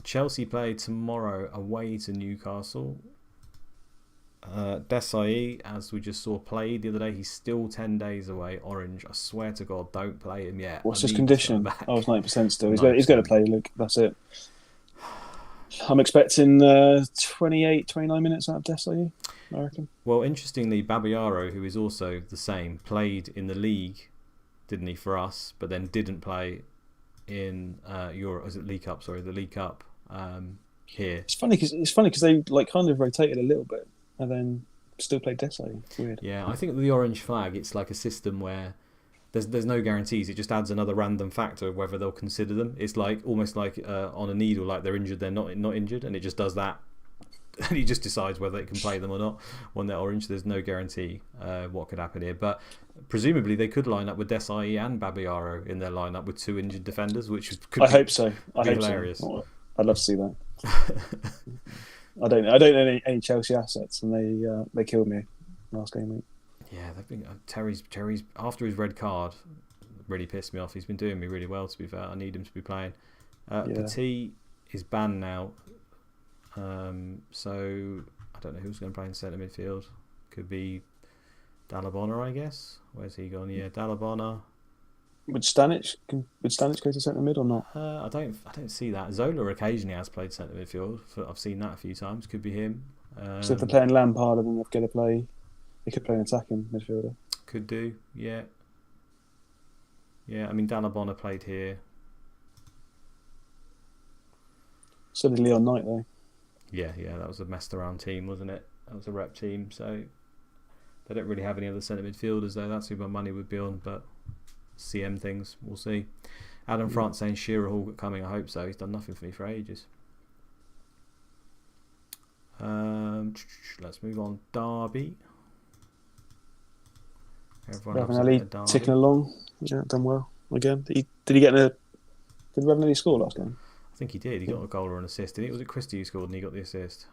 Chelsea play tomorrow away to Newcastle. Desai, as we just saw, played the other day. He's still 10 days away. Orange. I swear to God, don't play him yet. What's his condition? Oh, it's 90% still. He's going to play, Luke. That's it. I'm expecting 28, 29 minutes out of Desai, I reckon. Well, interestingly, Babayaro, who is also the same, played in the league, didn't he, for us, but then didn't play in the League Cup here. It's funny because they like kind of rotated a little bit and then still played Desai. It's weird. Yeah, I think with the orange flag, it's like a system where there's no guarantees. It just adds another random factor of whether they'll consider them. It's like almost like on a needle, like they're injured, they're not injured, and it just does that. And he just decides whether it can play them or not. When they're orange, there's no guarantee what could happen here. But presumably they could line up with Desai and Babayaro in their lineup with 2 injured defenders, which could I hope so. I hope hilarious. So. I'd love to see that. I don't know any Chelsea assets, and they killed me last game week. Yeah, they've been Terry's after his red card really pissed me off. He's been doing me really well, to be fair. I need him to be playing. Petit is banned now, so I don't know who's going to play in centre midfield. Could be Dalabona, I guess. Where's he gone? Yeah, Dalabona. Would Stanic go to centre mid or not? I don't see that. Zola occasionally has played centre midfield. I've seen that a few times. Could be him. So if they're playing Lampard, then they've got to play. They could play an attacking midfielder. Could do, yeah. Yeah, I mean Dalabona played here. So did Leon Knight though. Yeah, that was a messed around team, wasn't it? That was a rep team, so they don't really have any other centre midfielders though. That's who my money would be on, but CM things, we'll see. Adam France saying Shearer Hall coming. I hope so. He's done nothing for me for ages. Let's move on. Derby. Everyone loves a bit of Derby. Ticking along. Yeah, done well again. Did he get did Ravanelli score last game? I think he did. He got a goal or an assist. Didn't it? Was it Christie who scored and he got the assist?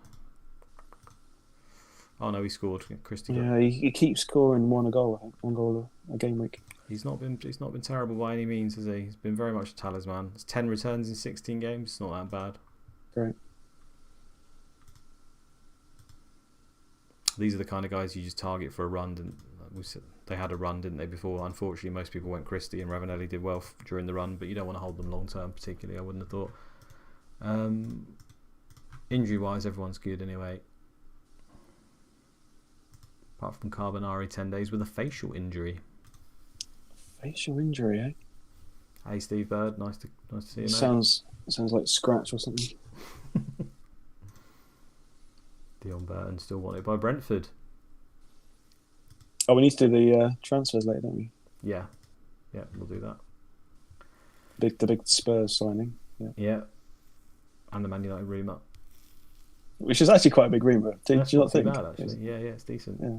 Oh no, he scored. Christie. Yeah, he keeps scoring one goal a game week. He's not been terrible by any means, has he? He's been very much a talisman. It's 10 returns in 16 games. It's not that bad. Great. These are the kind of guys you just target for a run. They had a run, didn't they, before? Unfortunately, most people went Christie and Ravanelli did well during the run, but you don't want to hold them long term, particularly. I wouldn't have thought. Injury wise, everyone's good anyway. Apart from Carbonari, 10 days with a facial injury. Facial injury, eh? Hey, Steve Bird, nice to see you, mate. Sounds like scratch or something. Dion Burton still wanted by Brentford. Oh, we need to do the transfers later, don't we? Yeah, we'll do that. The big Spurs signing. Yeah. And the Man United rumour. Which is actually quite a big rumour. Do you not think? Bad, actually. Yeah, it's decent. Yeah.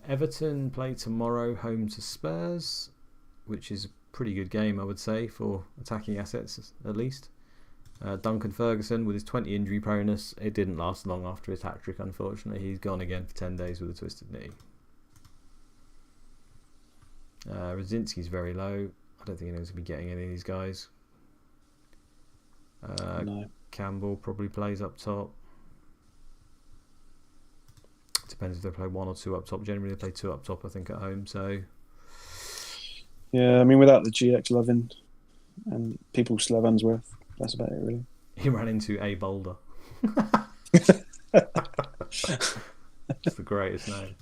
Everton play tomorrow home to Spurs, which is a pretty good game, I would say, for attacking assets at least. Duncan Ferguson with his 20 injury proneness, it didn't last long after his hat-trick, unfortunately. He's gone again for 10 days with a twisted knee. Rosiński's very low. I don't think anyone's going to be getting any of these guys. No. Campbell probably plays up top. Depends if they play one or two up top. Generally they play two up top, I think, at home. So yeah, I mean, without the GX11 and people Slavansworth, that's about it, really. He ran into a Boulder. It's the greatest name.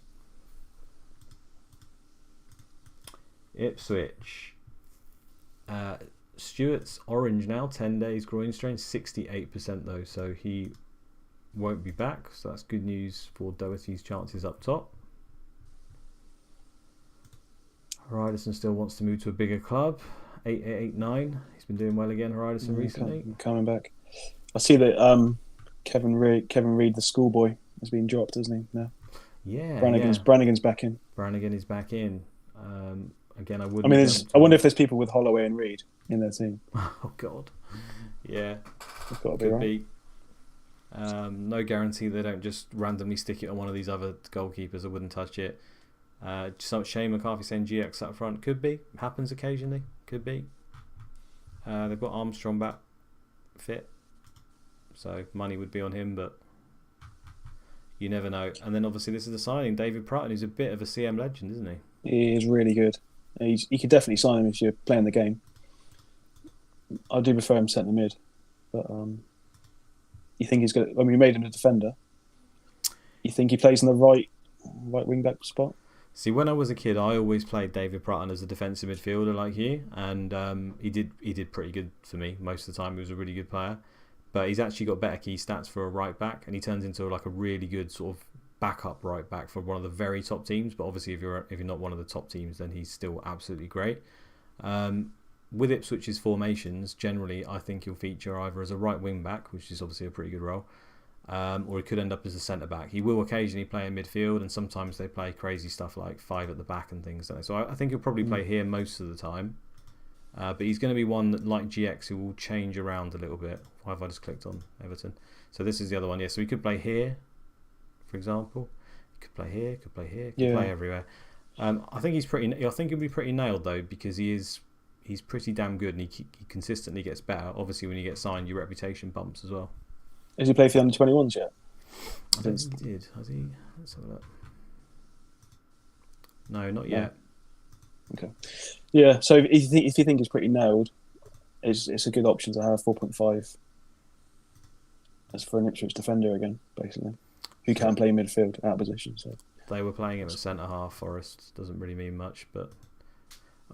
Ipswich. Stewart's orange now, 10 days groin strain, 68% though, so he won't be back. So that's good news for Doherty's chances up top. Hariderson still wants to move to a bigger club. 8889. He's been doing well again, Hariderson, recently. Coming back. I see that Kevin Reid, the schoolboy, has been dropped, hasn't he? No. Yeah. Brannigan's back in. Brannigan is back in. Again, I wouldn't. I mean, I wonder if there's people with Holloway and Reid in their team. Oh God. Yeah. It's got to be right. No guarantee they don't just randomly stick it on one of these other goalkeepers. I wouldn't touch it. Shane McCarthy saying GX up front. Could be. Happens occasionally. Could be. They've got Armstrong back fit, so money would be on him, but you never know. And then obviously this is the signing, David Prutton, who's a bit of a CM legend, isn't he? He is really good. You could definitely sign him if you're playing the game. I do prefer him centre mid, but you think he's good? I mean, we made him a defender. You think he plays in the right wing back spot? See, when I was a kid, I always played David Prutton as a defensive midfielder like you, and he did pretty good for me most of the time. He was a really good player, but he's actually got better key stats for a right back, and he turns into like a really good sort of backup right back for one of the very top teams. But obviously, if you're not one of the top teams, then he's still absolutely great. With Ipswich's formations, generally, I think he'll feature either as a right wing back, which is obviously a pretty good role, or he could end up as a centre back. He will occasionally play in midfield, and sometimes they play crazy stuff like 5 at the back and things like that. So I think he'll probably play here most of the time. But he's going to be one that, like GX, who will change around a little bit. Why have I just clicked on Everton? So this is the other one. Yeah, so he could play here, for example. He could play here, could play here, could play everywhere. I think he'll be pretty nailed though, because he's pretty damn good, and he consistently gets better. Obviously, when you get signed, your reputation bumps as well. Has he played for the under-21s yet? I don't think he did. Has he? Let's have a look. No, not yet. Okay. Yeah, so if you think he's pretty nailed, it's a good option to have 4.5 as for an Ipswich defender again, basically, who can play midfield out of position. So they were playing him at centre half. Forest doesn't really mean much, but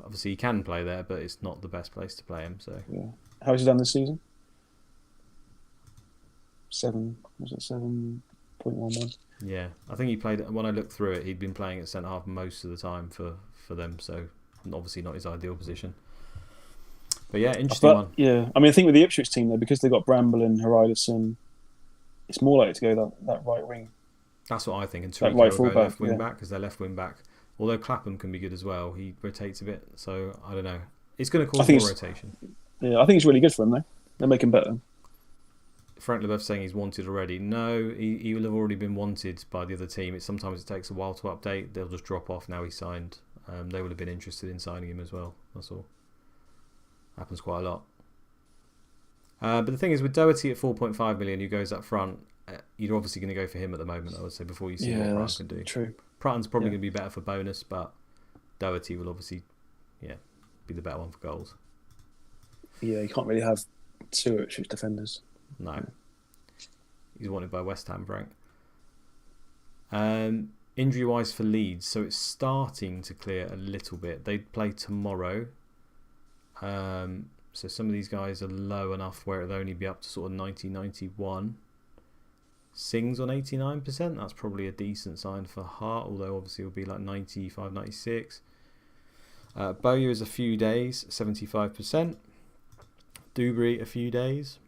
obviously he can play there, but it's not the best place to play him. So yeah, how has he done this season? 7.11? Yeah, I think he played. When I looked through it, he'd been playing at centre half most of the time for them. So obviously not his ideal position. But yeah, interesting one. Yeah, I mean, I think with the Ipswich team though, because they've got Bramble and Haridason, it's more likely to go that right wing. That's what I think. And That Tariq right will go fullback, left wing back because their left wing back. Although Clapham can be good as well, he rotates a bit. So I don't know. It's going to cause more rotation. Yeah, I think it's really good for them though. They're making better. Frank Leboeuf saying he's wanted already. No, he will have already been wanted by the other team. Sometimes it takes a while to update. They'll just drop off now he's signed. They would have been interested in signing him as well. That's all. Happens quite a lot. But the thing is, with Doherty at 4.5 million, who goes up front, you're obviously going to go for him at the moment, I would say, before you see what Prutton can do. True. Prutton's probably going to be better for bonus, but Doherty will obviously be the better one for goals. Yeah, you can't really have two Ipswich defenders. No. He's wanted by West Ham, Frank. Injury-wise for Leeds, so it's starting to clear a little bit. They play tomorrow. So some of these guys are low enough where it'll only be up to sort of 90, 91. Sings on 89%. That's probably a decent sign for Hart, although obviously it'll be like 95, 96. Bowyer is a few days, 75%. Dewberry, a few days.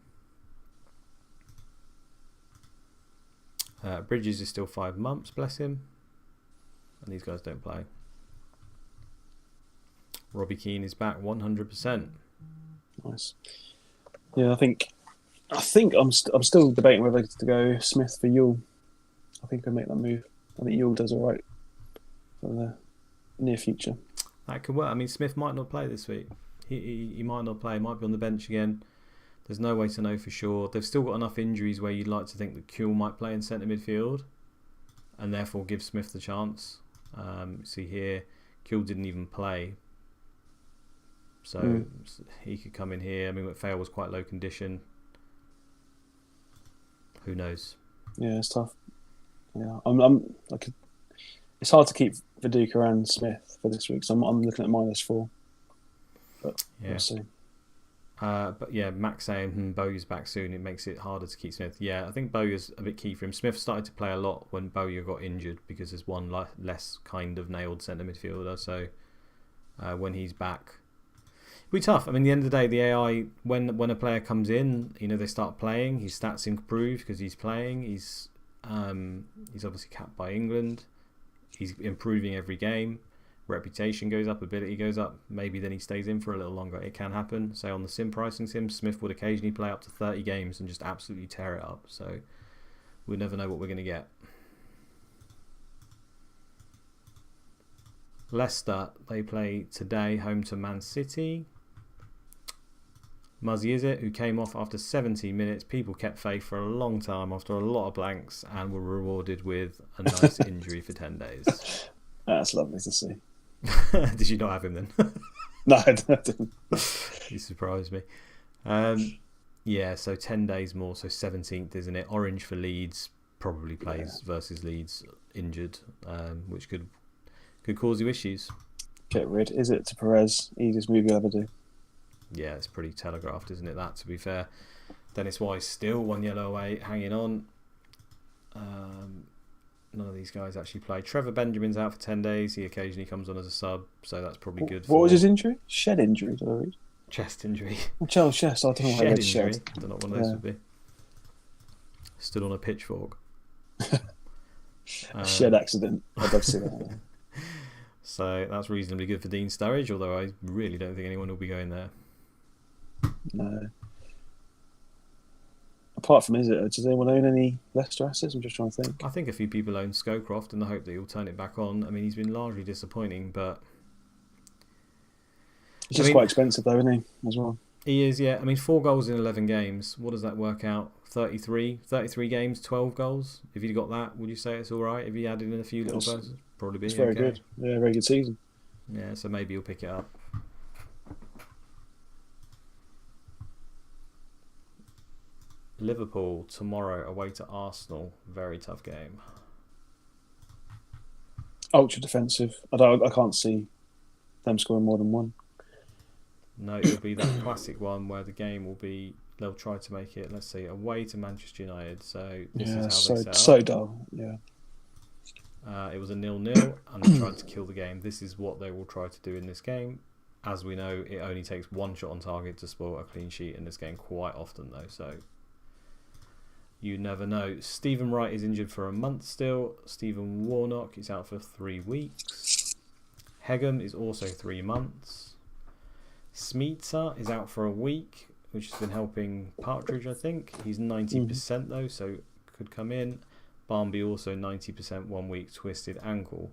Bridges is still 5 months, bless him. And these guys don't play. Robbie Keane is back 100%. Nice. Yeah, I think I'm still debating whether to go Smith for Yule. I think I'll make that move. I think Yule does all right for the near future. That could work. I mean, Smith might not play this week. He might not play. He might be on the bench again. There's no way to know for sure. They've still got enough injuries where you'd like to think that Kuehl might play in centre midfield and therefore give Smith the chance. See here, Kuehl didn't even play. So he could come in here. I mean, McPhail was quite low condition. Who knows? Yeah, it's tough. Yeah, it's hard to keep Viduka and Smith for this week, so I'm looking at -4. But we'll see. But yeah, Max saying Bowyer's back soon. It makes it harder to keep Smith. Yeah, I think Bowyer's a bit key for him. Smith started to play a lot when Bowyer got injured because there's one less kind of nailed centre midfielder. So when he's back, it'll be tough. I mean, at the end of the day, the AI when a player comes in, they start playing. His stats improve because he's playing. He's obviously capped by England. He's improving every game. Reputation goes up, ability goes up. Maybe then he stays in for a little longer. It can happen. Say on the sim pricing sim, Smith would occasionally play up to 30 games and just absolutely tear it up. So we'll never know what we're going to get. Leicester, they play today home to Man City. Muzzy is it, who came off after 17 minutes. People kept faith for a long time after a lot of blanks and were rewarded with a nice injury for 10 days. That's lovely to see. Did you not have him then? No, I didn't. You surprised me. Yeah, so 10 days more, so 17th, isn't it? Orange for Leeds, probably plays versus Leeds injured, which could cause you issues. Get rid. Is it to Perez? Easiest move you'll ever do. Yeah, it's pretty telegraphed, isn't it, that, to be fair. Dennis Wise still 1 yellow away, hanging on. None of these guys actually play. Trevor Benjamin's out for 10 days. He occasionally comes on as a sub, so that's probably good. What was his injury? Shed injury, did I read? Chest injury. Chest, I don't know how Shed to injury. shed. I don't know what one of those would be. Stood on a pitchfork. A shed accident. I'd love to see that. So that's reasonably good for Dean Sturridge, although I really don't think anyone will be going there. No. Apart from, does anyone own any Leicester assets? I'm just trying to think. I think a few people own Scowcroft in the hope that he'll turn it back on. I mean, he's been largely disappointing, but he's just quite expensive though, isn't he, as well? He is, yeah. I mean, 4 goals in 11 games. What does that work out? 33 games, 12 goals. If you got that, would you say it's all right? If you added in a few little bursts, probably be. It's very good. Yeah, very good season. Yeah, so maybe you'll pick it up. Liverpool tomorrow away to Arsenal. Very tough game. Ultra defensive. I can't see them scoring more than 1. No, it'll be that classic one where the game will be. They'll try to make it. Let's see, away to Manchester United. So this is how they set so up. dull. Yeah. It was a 0-0, and they tried to kill the game. This is what they will try to do in this game. as we know, it only takes one shot on target to spoil a clean sheet in this game quite often, though. So you never know. Stephen Wright is injured for a month still. Stephen Warnock is out for 3 weeks. Hegem is also 3 months. Smeeta is out for a week, which has been helping Partridge, I think. He's 90% though, so could come in. Barnby also 90%, 1 week, twisted ankle.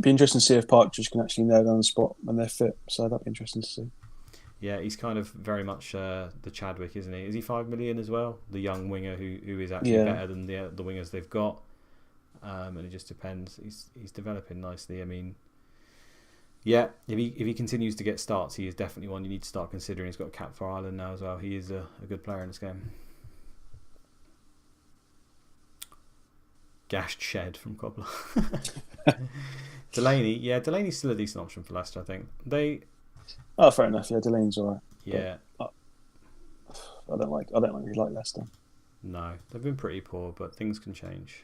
Be interesting to see if Partridge can actually nail down the spot when they're fit. So that'd be interesting to see. Yeah, he's kind of very much the Chadwick, isn't he? Is he 5 million as well? The young winger who is actually better than the wingers they've got. And it just depends. He's developing nicely. I mean, yeah, if he continues to get starts, he is definitely one you need to start considering. He's got a cap for Ireland now as well. He is a good player in this game. Gashed Shed from Cobbler. Delaney, Delaney's still a decent option for Leicester, I think. Oh, fair enough. Yeah, Delaney's all right. Yeah. I don't really like Leicester. No, they've been pretty poor, but things can change.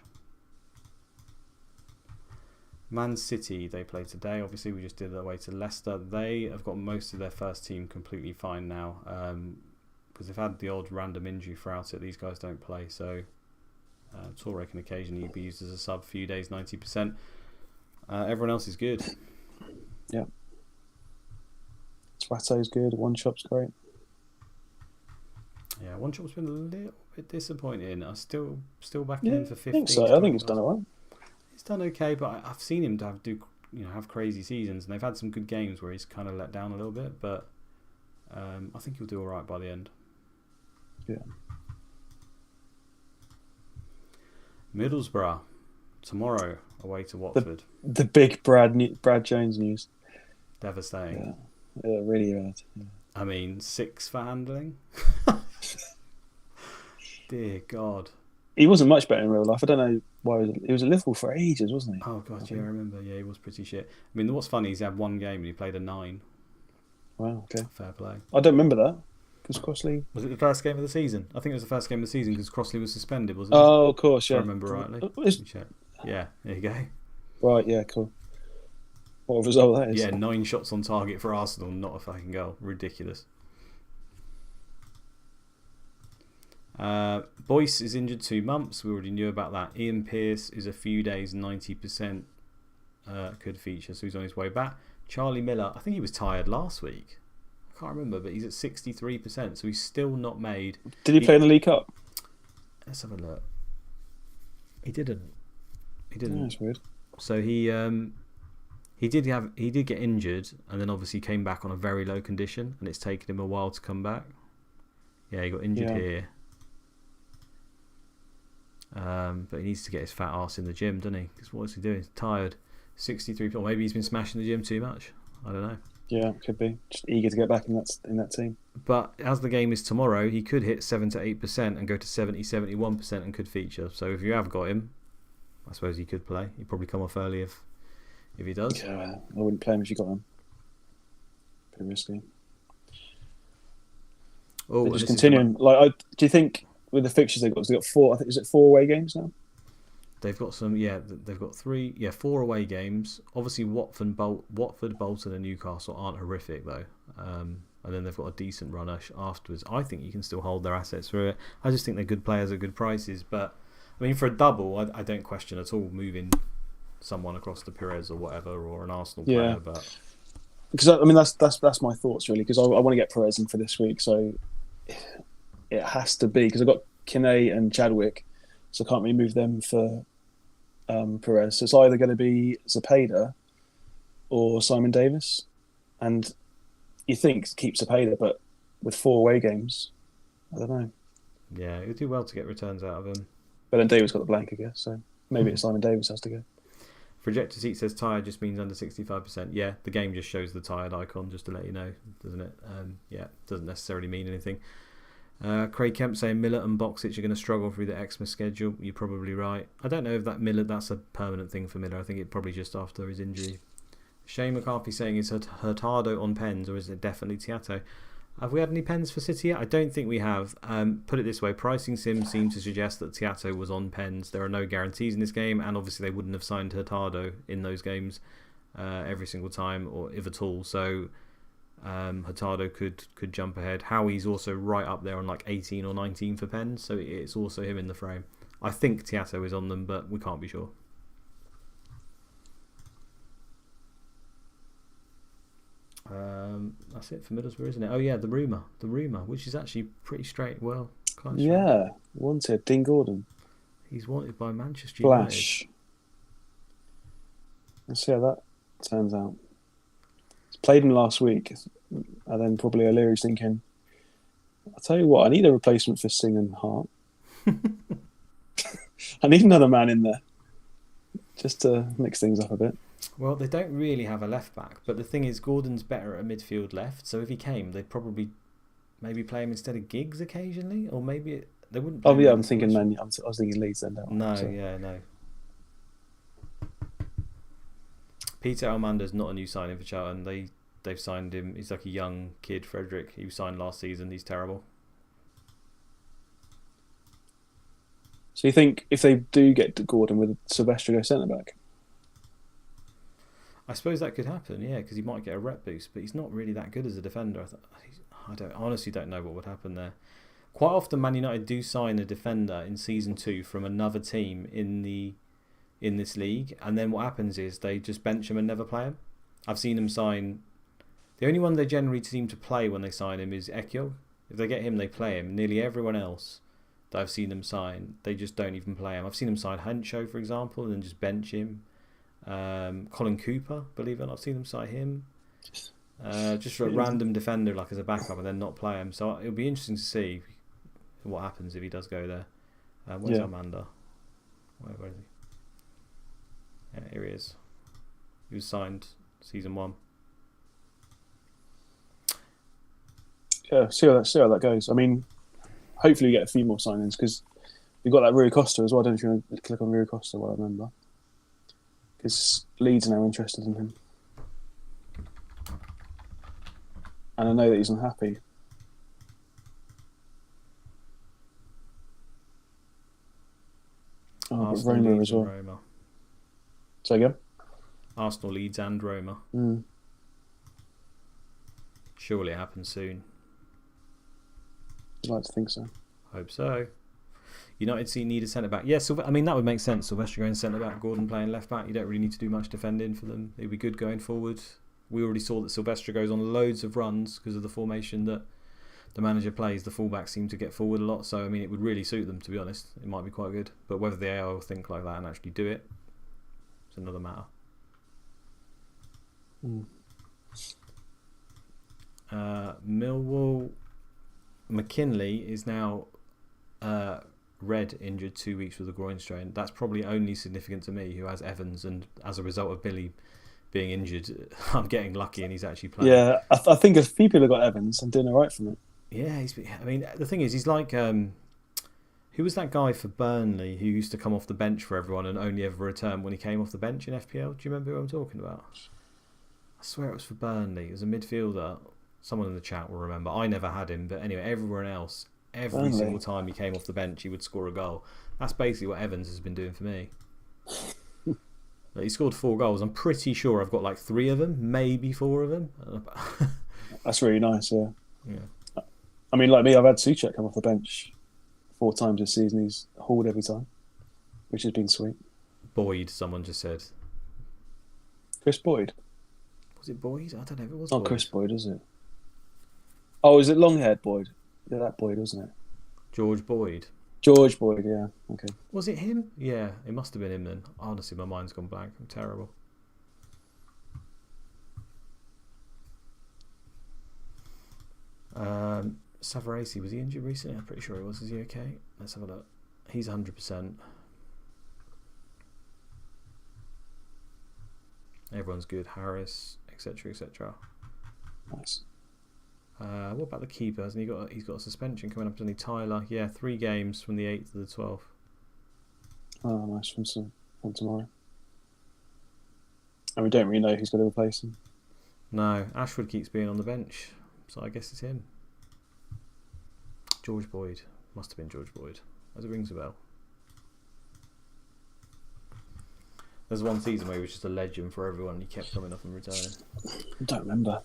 Man City, they play today. Obviously, we just did their way to Leicester. They have got most of their first team completely fine now because they've had the odd random injury throughout it. These guys don't play, so Torre can occasionally be used as a sub. Few days, 90%. Everyone else is good. Yeah. Swato's good. One Shop's great. Yeah, One Shop's been a little bit disappointing. I'm still backing him for 15. I think so. I think he's done all right. He's done okay, but I've seen him have crazy seasons, and they've had some good games where he's kind of let down a little bit. But I think he'll do all right by the end. Yeah. Middlesbrough tomorrow away to Watford. The big Brad Jones news. Devastating. Yeah, really bad. Yeah. I mean, 6 for handling. Dear God. He wasn't much better in real life. I don't know why he was at Liverpool for ages, wasn't he? Oh God, yeah, I remember. Yeah, he was pretty shit. I mean, what's funny is he had one game and he played a 9. Wow. Okay. Fair play. I don't remember that because Crossley. Was it the first game of the season? I think it was the first game of the season because Crossley was suspended, wasn't it? Oh, of course, yeah. If I remember rightly. Yeah, there you go. Right, yeah, cool. What a result that is. Yeah, 9 shots on target for Arsenal, not a fucking goal. Ridiculous. Boyce is injured 2 months. We already knew about that. Ian Pearce is a few days, 90% could feature, so he's on his way back. Charlie Miller, I think he was tired last week. I can't remember, but he's at 63%, so he's still not made. Did he play in the League Cup? Let's have a look. He didn't. Yeah, that's weird. So he did get injured, and then obviously came back on a very low condition, and it's taken him a while to come back. Yeah, he got injured here. But he needs to get his fat ass in the gym, doesn't he? Because what is he doing? He's tired. 63. Or maybe he's been smashing the gym too much. I don't know. Yeah, could be. Just eager to get back in that team. But as the game is tomorrow, he could hit 7 to 8% and go to 70, 71% and could feature. So if you have got him, I suppose he could play. He'd probably come off early if he does. Yeah, I wouldn't play him if you got him. Pretty risky. Oh, just continuing. Do you think with the fixtures they've got 4? I think is it 4 away games now? They've got some. Yeah, they've got 4 away games. Obviously, Watford, Bolton, and Newcastle aren't horrific though. And then they've got a decent run afterwards. I think you can still hold their assets through it. I just think they're good players at good prices. But I mean, for a double, I don't question at all moving someone across to Perez or whatever, or an Arsenal player. But because I mean that's my thoughts really. Because I want to get Perez in for this week, so it has to be because I've got Kinney and Chadwick, so I can't really move them for Perez. So it's either going to be Zepeda or Simon Davis, and you think keep Zepeda, but with 4 away games, I don't know. Yeah, it would do well to get returns out of him. But then Davis got the blank, I guess. So maybe it's Simon Davis has to go. Projector Seat says tired just means under 65%. Yeah, the game just shows the tired icon just to let you know, doesn't it? Yeah, doesn't necessarily mean anything. Craig Kemp saying Miller and Boxic are going to struggle through the Xmas schedule. You're probably right. I don't know if that's a permanent thing for Miller. I think it's probably just after his injury. Shane McCarthy saying is Hurtado on pens or is it definitely Teatto? Have we had any pens for City yet? I don't think we have. Put it this way, pricing sims seem to suggest that Teatto was on pens. There are no guarantees in this game, and obviously they wouldn't have signed Hurtado in those games every single time, or if at all. So Hurtado could jump ahead. Howie's also right up there on like 18 or 19 for pens, so it's also him in the frame. I think Teatto is on them, but we can't be sure. That's it for Middlesbrough, isn't it? Oh yeah, the rumour, which is actually pretty straight. Well, quite straight. Yeah, wanted Dean Gordon. He's wanted by Manchester Flash. United. Let's see how that turns out. He's played him last week, and then probably O'Leary's thinking, I'll tell you what, I need a replacement for Singh and Hart. I need another man in there, just to mix things up a bit. Well, they don't really have a left back, but the thing is, Gordon's better at midfield left. So if he came, they'd probably maybe play him instead of Giggs occasionally, or maybe they wouldn't. Oh yeah, I'm thinking Man. I was thinking Leeds then. No, no. Peter Almanda's not a new signing for Charlton. They've signed him. He's like a young kid, Frederick. He was signed last season. He's terrible. So you think if they do get Gordon, with Sylvester go centre back? I suppose that could happen, yeah, because he might get a rep boost, but he's not really that good as a defender. I honestly don't know what would happen there. Quite often, Man United do sign a defender in season 2 from another team in this league, and then what happens is they just bench him and never play him. I've seen them sign. The only one they generally seem to play when they sign him is Ekyo. If they get him, they play him. Nearly everyone else that I've seen them sign, they just don't even play him. I've seen them sign Henshaw, for example, and then just bench him. Colin Cooper, believe it or not, I've seen them sign him. Just for a random defender like as a backup and then not play him. So it'll be interesting to see what happens if he does go there. Where's Amanda? Where is he? Yeah, here he is. He was signed season 1. Yeah, see how that goes. I mean, hopefully we get a few more signings, because we've got that Rui Costa as well. I don't know if you want to click on Rui Costa while I remember, because Leeds are now interested in him. And I know that he's unhappy. Oh, but Roma as well. Roma. Say again? Arsenal, Leeds and Roma. Surely it happens soon. I'd like to think so. Hope so. United need a centre-back. Yeah, I mean, that would make sense. Sylvester going centre-back, Gordon playing left-back. You don't really need to do much defending for them. It'd be good going forward. We already saw that Sylvester goes on loads of runs because of the formation that the manager plays. The fullbacks seem to get forward a lot. So, I mean, it would really suit them, to be honest. It might be quite good. But whether the AI will think like that and actually do it, it's another matter. Millwall... McKinley is now red injured 2 weeks with a groin strain. That's probably only significant to me, who has Evans, and as a result of Billy being injured, I'm getting lucky and he's actually playing. Yeah, I think a few people have got Evans and doing all right from it. Yeah, I mean, the thing is, he's like who was that guy for Burnley who used to come off the bench for everyone and only ever return when he came off the bench in FPL? Do you remember who I'm talking about? I swear it was for Burnley. It was a midfielder. Someone in the chat will remember. I never had him, but anyway, everyone else, every single time he came off the bench, he would score a goal. That's basically what Evans has been doing for me. He scored 4 goals. I'm pretty sure I've got like 3 of them, maybe 4 of them. That's really nice, yeah. I mean, like me, I've had Souček come off the bench 4 times this season. He's hauled every time, which has been sweet. Boyd, someone just said. Chris Boyd? Was it Boyd? I don't know if it was Not Boyd. Chris Boyd, is it? Oh, is it long-haired Boyd? Yeah, that Boyd, wasn't it? George Boyd. George Boyd, yeah. Okay. Was it him? Yeah, it must have been him then. Honestly, my mind's gone blank. I'm terrible. Savarese, was he injured recently? I'm pretty sure he was. Is he okay? Let's have a look. He's 100%. Everyone's good. Harris, etc., etc. Nice. What about the keeper? Hasn't he he's got a suspension coming up, doesn't he? Tyler, yeah, 3 games from the 8th to the 12th. Oh, nice, from tomorrow. And we don't really know who's going to replace him. No, Ashford keeps being on the bench, so I guess it's him. George Boyd. Must have been George Boyd, as it rings a bell. There's one season where he was just a legend for everyone. He kept coming up and returning. I don't remember.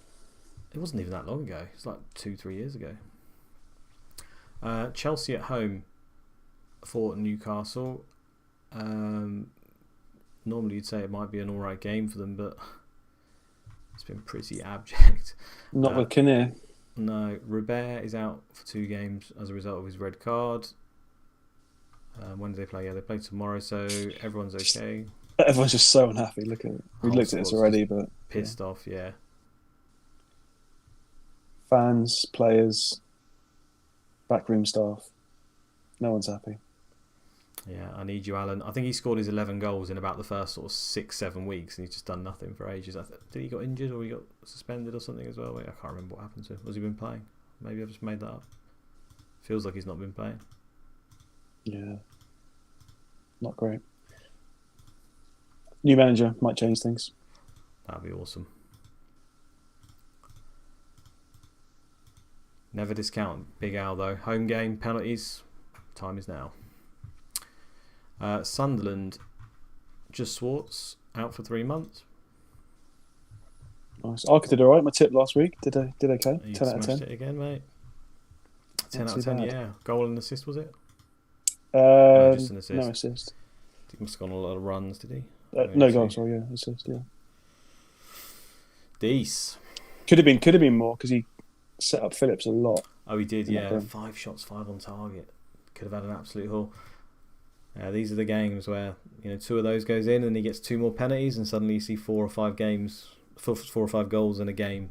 It wasn't even that long ago. It was like 2-3 years ago. Chelsea at home for Newcastle. Normally you'd say it might be an alright game for them, but it's been pretty abject. Not with Kinnear. No, Robert is out for 2 games as a result of his red card. When do they play? Yeah, they play tomorrow, so everyone's okay. Everyone's just so unhappy. Look at it. We looked at this already, but pissed off. Yeah. Fans, players, backroom staff. No one's happy. Yeah, I need you, Alan. I think he scored his 11 goals in about the first sort of 6-7 weeks, and he's just done nothing for ages. Did he got injured or he got suspended or something as well? Wait, I can't remember what happened to him. Was he been playing? Maybe I've just made that up. Feels like he's not been playing. Yeah. Not great. New manager might change things. That'd be awesome. Never discount Big Al though. Home game, penalties. Time is now. Sunderland, just Swartz out for 3 months. Nice. Arca did alright. My tip last week did okay. You 10 out of 10. it again, mate. 10 out of 10. Yeah. Goal and assist was it? Just an assist. No assist. He must have gone on a lot of runs, did he? No goal. Sorry, yeah, assist. Yeah. Decent. Could have been more because he set up Phillips a lot. Oh, he did. Yeah, 5 shots, 5 on target. Could have had an absolute haul. These are the games where 2 of those goes in, and he gets 2 more penalties, and suddenly you see 4 or 5 goals in a game.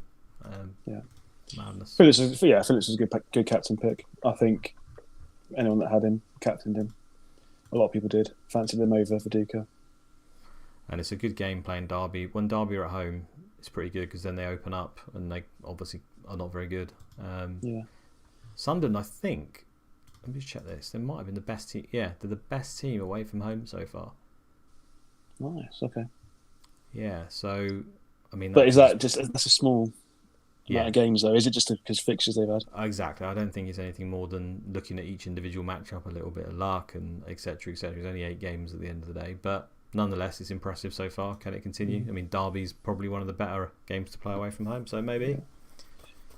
Madness. Phillips was a good captain pick. I think anyone that had him captained him. A lot of people did. Fancied him over Viduka. And it's a good game playing Derby. When Derby are at home, it's pretty good because then they open up, and they obviously are not very good. Sunderland, I think. Let me just check this. They might have been the best team. Yeah, they're the best team away from home so far. Nice. Okay. Yeah. So, I mean, but is that just that's a small amount of games though? Is it just because fixtures they've had? Exactly. I don't think it's anything more than looking at each individual matchup, a little bit of luck, and etc. etc. It's only 8 games at the end of the day, but nonetheless, it's impressive so far. Can it continue? I mean, Derby's probably one of the better games to play away from home, so maybe.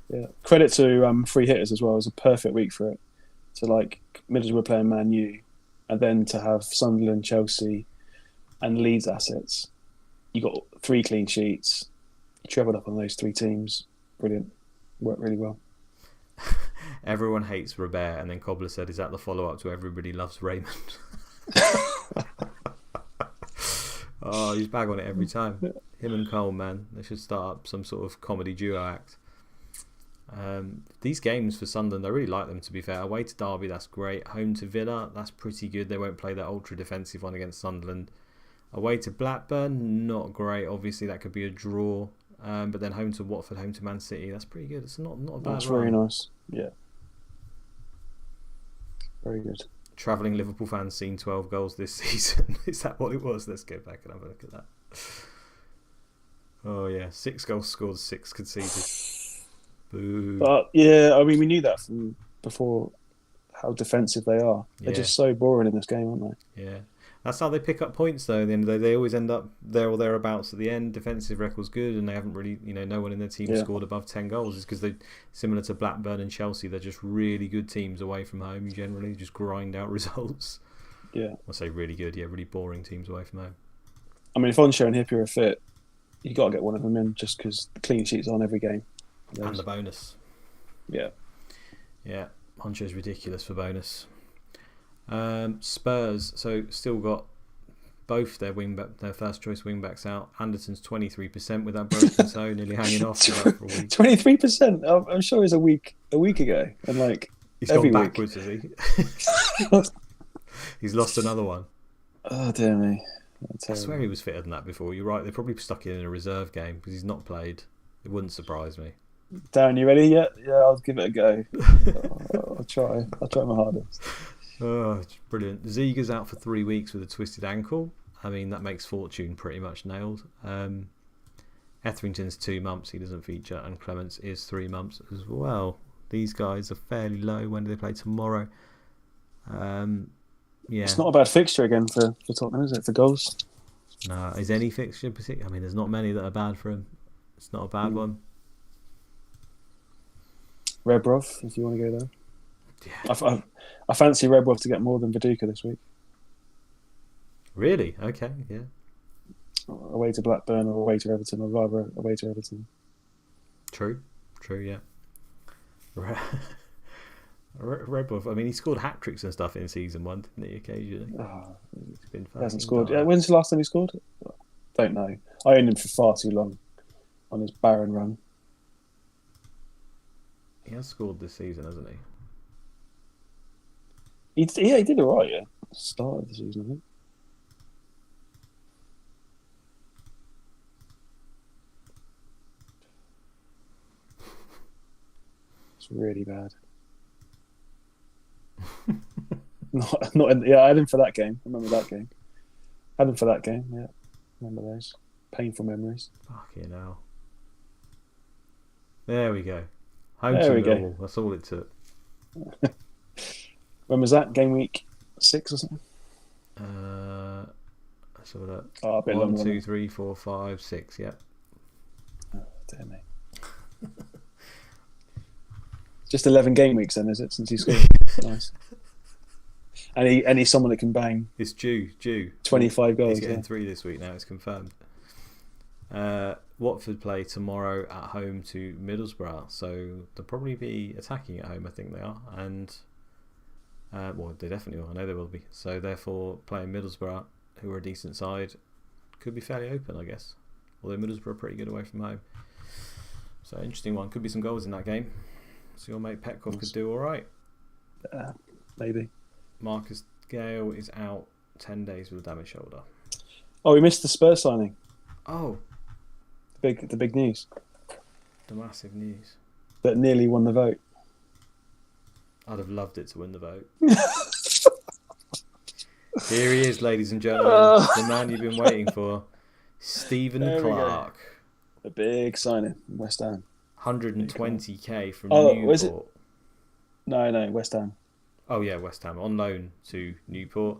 Yeah. Credit to free hitters as well. It was a perfect week for it. So like Middlesbrough playing Man U, and then to have Sunderland, Chelsea, and Leeds assets, you got 3 clean sheets. You travelled up on those 3 teams. Brilliant. Worked really well. Everyone hates Robert, and then Cobbler said, "Is that the follow-up to Everybody Loves Raymond?" Oh, he's bag on it every time. Him and Cole, man, they should start up some sort of comedy duo act. These games for Sunderland, I really like them, to be fair. Away to Derby, that's great. Home to Villa, that's pretty good. They won't play that ultra defensive one against Sunderland. Away to Blackburn, not great. Obviously, that could be a draw. But then home to Watford, home to Man City, that's pretty good. It's not a bad. That's very nice. Yeah, very good. Travelling Liverpool fans seen 12 goals this season. Is that what it was? Let's go back and have a look at that. Oh yeah, 6 goals scored, 6 conceded. Boo. But yeah, I mean, we knew that from before how defensive they are. They're just so boring in this game, aren't they? Yeah. That's how they pick up points, though. At the end of the day, they always end up there or thereabouts at the end. Defensive record's good, and they haven't really, no one in their team scored above 10 goals. It's because they, similar to Blackburn and Chelsea, they're just really good teams away from home. You generally just grind out results. Yeah. I say really good, really boring teams away from home. I mean, if Oncho and Hippie are fit, you got to get one of them in just because the clean sheet's on every game. And the bonus. Yeah. Yeah, Honcho's ridiculous for bonus. Spurs, so still got both their first choice wing backs out. Anderton's 23% with that broken toe, nearly hanging off for a week. 23%. I'm sure it was a week ago, and like he's gone backwards, has he? He's lost another one. Oh dear me! I swear he was fitter than that before. You're right. They probably stuck him in a reserve game because he's not played. It wouldn't surprise me. Darren, you ready yet? Yeah, I'll give it a go. I'll try my hardest. Oh, it's brilliant. Ziga's out for 3 weeks with a twisted ankle. I mean, that makes Fortune pretty much nailed. Etherington's 2 months, he doesn't feature, and Clements is 3 months as well. These guys are fairly low. When do they play? Tomorrow. Yeah. It's not a bad fixture again for Tottenham, is it, for goals? No, is any fixture particular? I mean, there's not many that are bad for him. It's not a bad one. Rebrov, if you want to go there. Yeah. I fancy Rebrov to get more than Viduka this week. Really? Okay, yeah. Away to Blackburn or away to Everton, or rather away to Everton. True, yeah. Rebrov, I mean, he scored hat-tricks and stuff in season 1, didn't he, occasionally? He's been he hasn't scored. When's the last time he scored? Don't know. I owned him for far too long on his barren run. He has scored this season, hasn't he? He did all right, yeah. Start of the season, I think. It's really bad. not in, yeah. I had him for that game. I remember that game. Had him for that game. Yeah, remember those painful memories. Fucking hell. There we go. Home to Millwall. That's all it took. When was that? Game week 6 or something? Let's have a look. Oh, a bit 1, 2, 3, 4, 5, 6. Yep. Oh, dear me. Just 11 game weeks then, is it? Since he scored. Nice. And he's someone that can bang. It's due. 25 goals. He's getting 3 this week now. It's confirmed. Watford play tomorrow at home to Middlesbrough, so they'll probably be attacking at home. I think they are, and well, they definitely will. I know they will be. So therefore, playing Middlesbrough, who are a decent side, could be fairly open, I guess. Although Middlesbrough are pretty good away from home, so interesting one. Could be some goals in that game. So your mate Petkov could do all right. Maybe. Marcus Gale is out 10 days with a damaged shoulder. Oh, we missed the Spurs signing. Oh, the big news. The massive news. That nearly won the vote. I'd have loved it to win the vote. Here he is, ladies and gentlemen. The man you've been waiting for. Stephen Clark. A big signing from West Ham. 120k from Newport. Was it? No, West Ham. Oh yeah, West Ham on loan to Newport.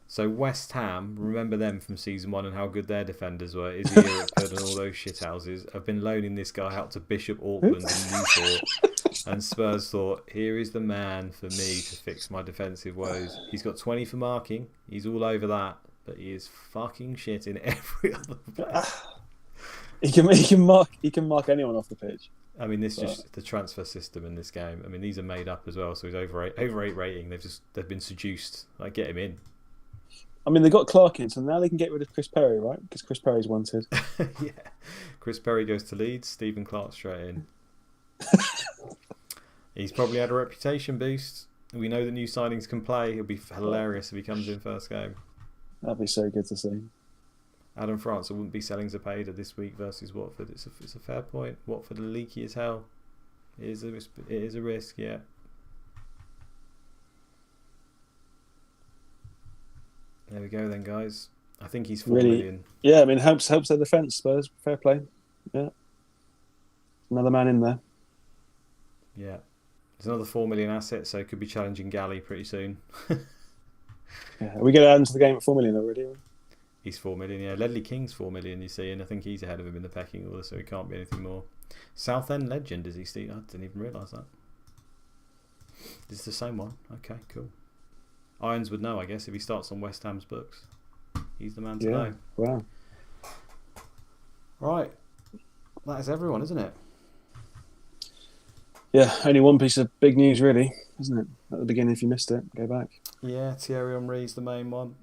So West Ham, remember them from season 1 and how good their defenders were. Izzy Erikford and all those shithouses have been loaning this guy out to Bishop Auckland and Newport. And Spurs thought, here is the man for me to fix my defensive woes. He's got 20 for marking. He's all over that, but he is fucking shit in every other place. He can mark anyone off the pitch. I mean, just the transfer system in this game. I mean, these are made up as well. So he's over 8 rating. They've been seduced. Like, get him in. I mean, they got Clark in, so now they can get rid of Chris Perry, right? Because Chris Perry's wanted. Yeah, Chris Perry goes to Leeds. Stephen Clark straight in. He's probably had a reputation boost. We know that new signings can play. It'll be hilarious if he comes in first game. That'd be so good to see. Adam France wouldn't be selling Zepeda this week versus Watford. It's a fair point. Watford are leaky as hell. It is a risk, yeah. There we go then, guys. I think he's 4 million. Yeah, I mean, helps their defence, Spurs. Fair play. Yeah. Another man in there. Yeah. There's another 4 million asset, so could be challenging Galley pretty soon. Yeah. Are we going to add into the game at 4 million already? He's 4 million, yeah. Ledley King's 4 million, you see, and I think he's ahead of him in the pecking order, so he can't be anything more. Southend legend, is he, Steve? I didn't even realise that. This is the same one. Okay, cool. Irons would know, I guess, if he starts on West Ham's books. He's the man to know. Wow. Right. That is everyone, isn't it? Yeah, only one piece of big news, really, isn't it? At the beginning, if you missed it, go back. Yeah, Thierry Henry's the main one.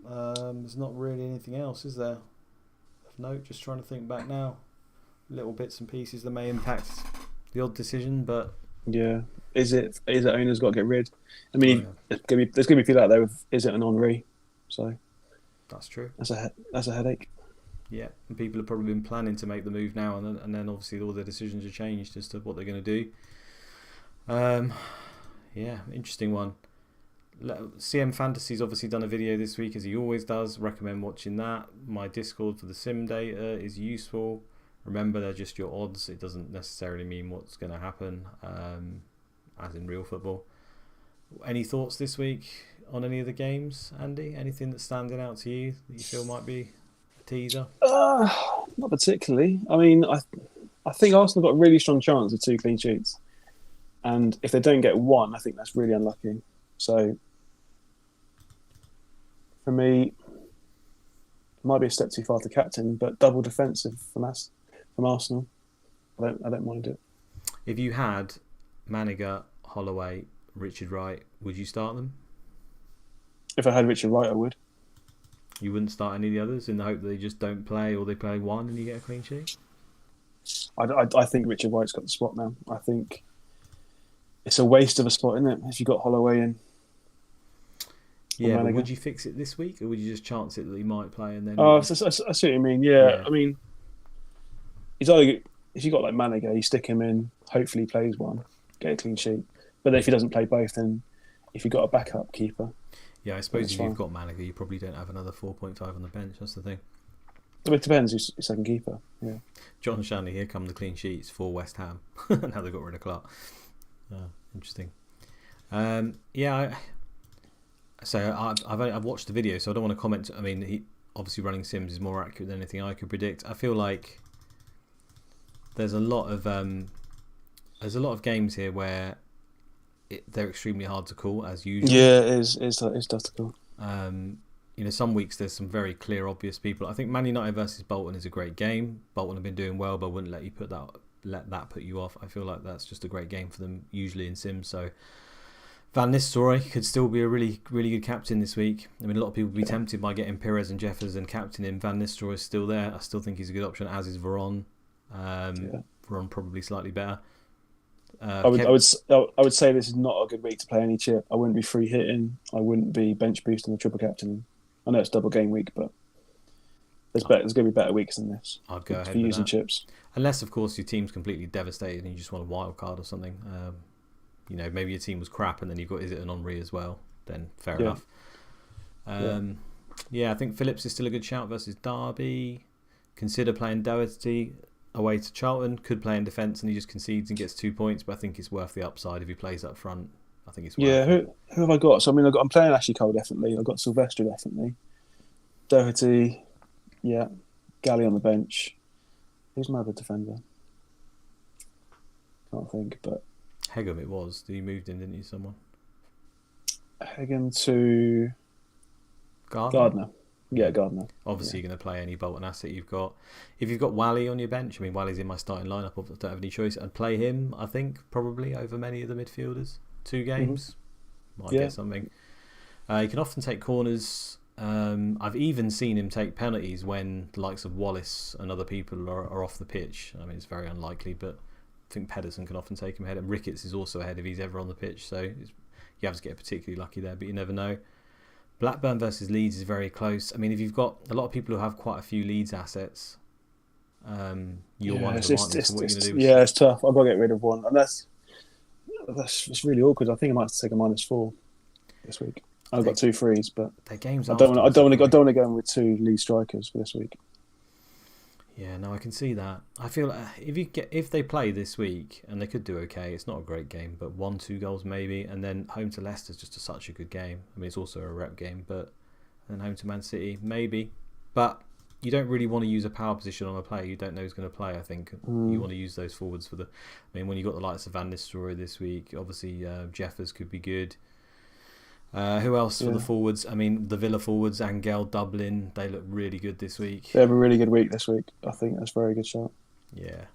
There's not really anything else, is there? No, just trying to think back now. Little bits and pieces that may impact the odd decision, but yeah, is it owners got to get rid? I mean, there's gonna be people out there with is it an Henry? So that's true. That's a headache. Yeah, and people have probably been planning to make the move now, and then obviously all their decisions are changed as to what they're going to do. Yeah, interesting one. CM Fantasy's obviously done a video this week, as he always does. Recommend watching that. My Discord for the sim data is useful. Remember, they're just your odds. It doesn't necessarily mean what's going to happen, as in real football. Any thoughts this week on any of the games, Andy? Anything that's standing out to you that you feel might be teaser? Not particularly. I mean, I think Arsenal got a really strong chance of 2 clean sheets. And if they don't get one, I think that's really unlucky. So, for me, it might be a step too far to captain, but double defensive from Arsenal. I don't mind it. If you had Manigat, Holloway, Richard Wright, would you start them? If I had Richard Wright, I would. You wouldn't start any of the others in the hope that they just don't play, or they play one and you get a clean sheet? I think Richard Wright's got the spot now. I think it's a waste of a spot, isn't it? If you got Holloway in. Yeah, but would you fix it this week, or would you just chance it that he might play and then? Oh, I see what you mean. Yeah. I mean, he's either if you got like Manigat, you stick him in. Hopefully, he plays one, get a clean sheet. But then if he doesn't play both, then if you've got a backup keeper. Yeah, I suppose if you've got Manigat, you probably don't have another 4.5 on the bench. That's the thing. It depends who's second keeper. Yeah. John Shanley, here come the clean sheets for West Ham. Now they've got rid of Clark. Interesting. So I've watched the video, so I don't want to comment. I mean, he obviously running sims is more accurate than anything I could predict. I feel like there's a lot of games here where they're extremely hard to call, as usual. Yeah, it is. It's tough to call. Some weeks there's some very clear, obvious people. I think Man United versus Bolton is a great game. Bolton have been doing well, but I wouldn't let that put you off. I feel like that's just a great game for them, usually in sims. So Van Nistelrooy could still be a really, really good captain this week. I mean, a lot of people would be tempted by getting Pires and Jeffers and captain him. Van Nistelrooy is still there. I still think he's a good option, as is Veron. Veron probably slightly better. I would say this is not a good week to play any chip. I wouldn't be free hitting. I wouldn't be bench boosting the triple captain. I know it's double game week, but there's going to be better weeks than this. I'd go ahead for using chips. Unless, of course, your team's completely devastated and you just want a wild card or something. Maybe your team was crap and then you've got Is it an Henry as well. Then fair enough. I think Phillips is still a good shout versus Derby. Consider playing Doherty away to Charlton. Could play in defence and he just concedes and gets 2 points, but I think it's worth the upside if he plays up front. I think it's worth it. Who have I got? So I mean, I'm playing Ashley Cole definitely. I've got Sylvester definitely. Doherty, yeah. Galley on the bench. Who's my other defender? Can't think, but Hegum it was. You moved in, didn't you, someone? Hegum to Gardner. Yeah, Gardner. Obviously, you're going to play any Bolton asset you've got. If you've got Wally on your bench, I mean, Wally's in my starting lineup. I don't have any choice. I'd play him, I think, probably over many of the midfielders. 2 games. Might get something. You can often take corners. I've even seen him take penalties when the likes of Wallace and other people are off the pitch. I mean, it's very unlikely, but I think Pedersen can often take him ahead. And Ricketts is also ahead if he's ever on the pitch. So you have to get particularly lucky there, but you never know. Blackburn versus Leeds is very close. I mean, if you've got a lot of people who have quite a few Leeds assets, you're one of them, aren't you? So what are you going to do? Yeah, it's tough. I've got to get rid of one. And that's it's really awkward. I think I might have to take a -4 this week. I've got 2 frees, but their games I don't want to go in with 2 lead strikers for this week. Yeah, no, I can see that. I feel if they play this week, and they could do okay, it's not a great game, but 1-2 goals maybe, and then home to Leicester's just such a good game. I mean, it's also a rep game, but then home to Man City maybe, but you don't really want to use a power position on a player you don't know who's going to play. I think you want to use those forwards for I mean, when you got the likes of Van Nistelrooy this week, obviously Jeffers could be good. Who else for the forwards? I mean, the Villa forwards, Angel, Dublin, they look really good this week. They have a really good week this week. I think that's a very good shout. Yeah.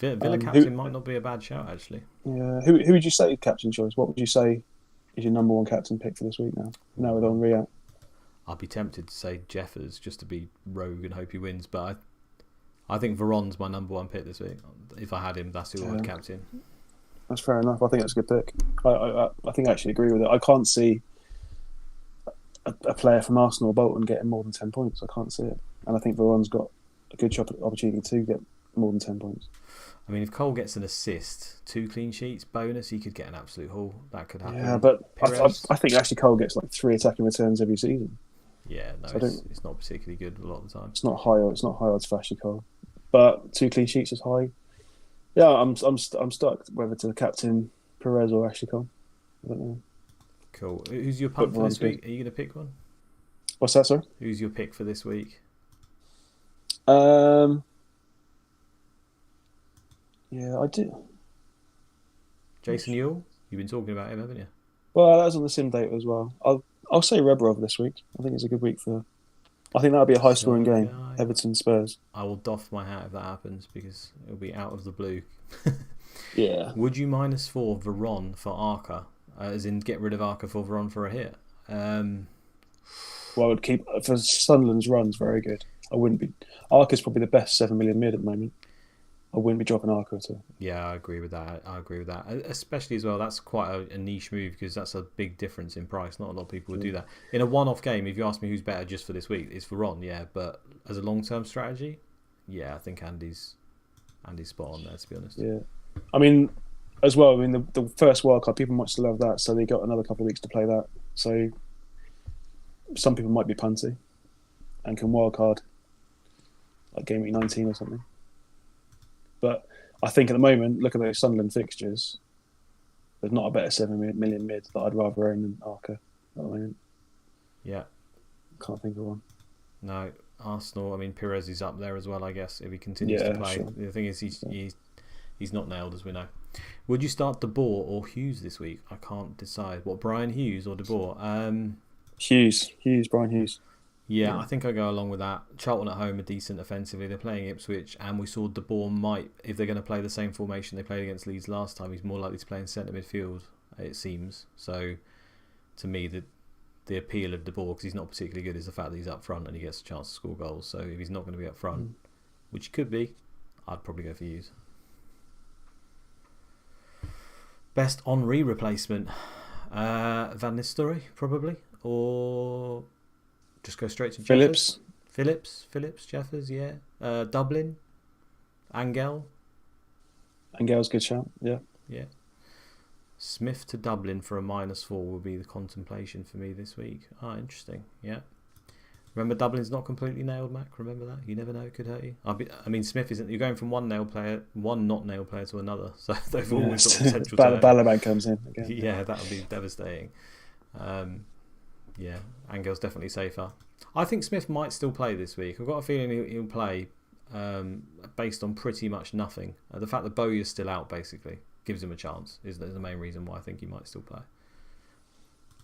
Villa captain might not be a bad shout, actually. Yeah. Who would you say captain choice? What would you say is your number 1 captain pick for this week now? Now with Henry out. I'd be tempted to say Jeffers just to be rogue and hope he wins, but I think Veron's my number 1 pick this week. If I had him, that's who I'd captain. That's fair enough. I think that's a good pick. I think I actually agree with it. I can't see a player from Arsenal or Bolton getting more than 10 points. I can't see it. And I think Veron's got a good opportunity to get more than 10 points. I mean, if Cole gets an assist, 2 clean sheets, bonus, he could get an absolute haul. That could happen. Yeah, but I think actually Cole gets like 3 attacking returns every season. Yeah, no, so it's not particularly good a lot of the time. It's not high odds for Ashley Cole, but 2 clean sheets is high. Yeah, I'm stuck whether to captain Perez or Ashley Cole. I don't know. Cool. Who's your punt for this week? Are you going to pick one? What's that, sorry? Who's your pick for this week? Um, yeah, I do. Jason Ewell, you've been talking about him, haven't you? Well, that was on the sim data as well. I'll say Rebrov this week. I think it's a good week for. I think that'll be a high scoring So game. Everton Spurs. I will doff my hat if that happens because it'll be out of the blue. Yeah. Would you -4 Veron for Arca? As in, get rid of Arca for Veron for a hit? Well, I would keep for Sunderland's runs very good. I wouldn't be. Arca's probably the best 7 million mid at the moment. I wouldn't be dropping Arca at all. Yeah, I agree with that. Especially as well, that's quite a niche move because that's a big difference in price. Not a lot of people would do that. In a one-off game, if you ask me who's better just for this week, it's Veron, yeah. But as a long-term strategy, yeah, I think Andy's spot on there, to be honest. Yeah. I mean, as well, I mean, the first wildcard, people might still have that, so they got another couple of weeks to play that. So some people might be punty and can wildcard like Gameweek 19 or something. But I think at the moment, look at those Sunderland fixtures. There's not a better 7 million mid that I'd rather own than Arca at the moment. Yeah. Can't think of one. No, Arsenal. I mean, Perez is up there as well, I guess, if he continues to play. Sure. The thing is, he's not nailed, as we know. Would you start De Boer or Hughes this week? I can't decide. What, Brian Hughes or De Boer? Hughes, Brian Hughes. Yeah, I think I go along with that. Charlton at home are decent offensively. They're playing Ipswich, and we saw De Boer might, if they're going to play the same formation they played against Leeds last time, he's more likely to play in centre midfield, it seems. So, to me, the appeal of De Boer, because he's not particularly good, is the fact that he's up front and he gets a chance to score goals. So, if he's not going to be up front, which he could be, I'd probably go for Hughes. Best Henri replacement? Van Nistelrooy, probably, or just go straight to Jeffers? Phillips, Jeffers, yeah. Dublin, Angel. Angel's a good shout, yeah. Yeah. Smith to Dublin for a -4 will be the contemplation for me this week. Interesting, yeah. Remember, Dublin's not completely nailed, Mac. Remember that? You never know, it could hurt you. I mean, Smith isn't. You're going from one not nailed player to another. So they've always got potential. Balaban comes in again. Yeah, that would be devastating. Yeah, Angel's definitely safer. I think Smith might still play this week. I've got a feeling he'll play based on pretty much nothing. The fact that Bowyer's still out basically gives him a chance. Is the main reason why I think he might still play.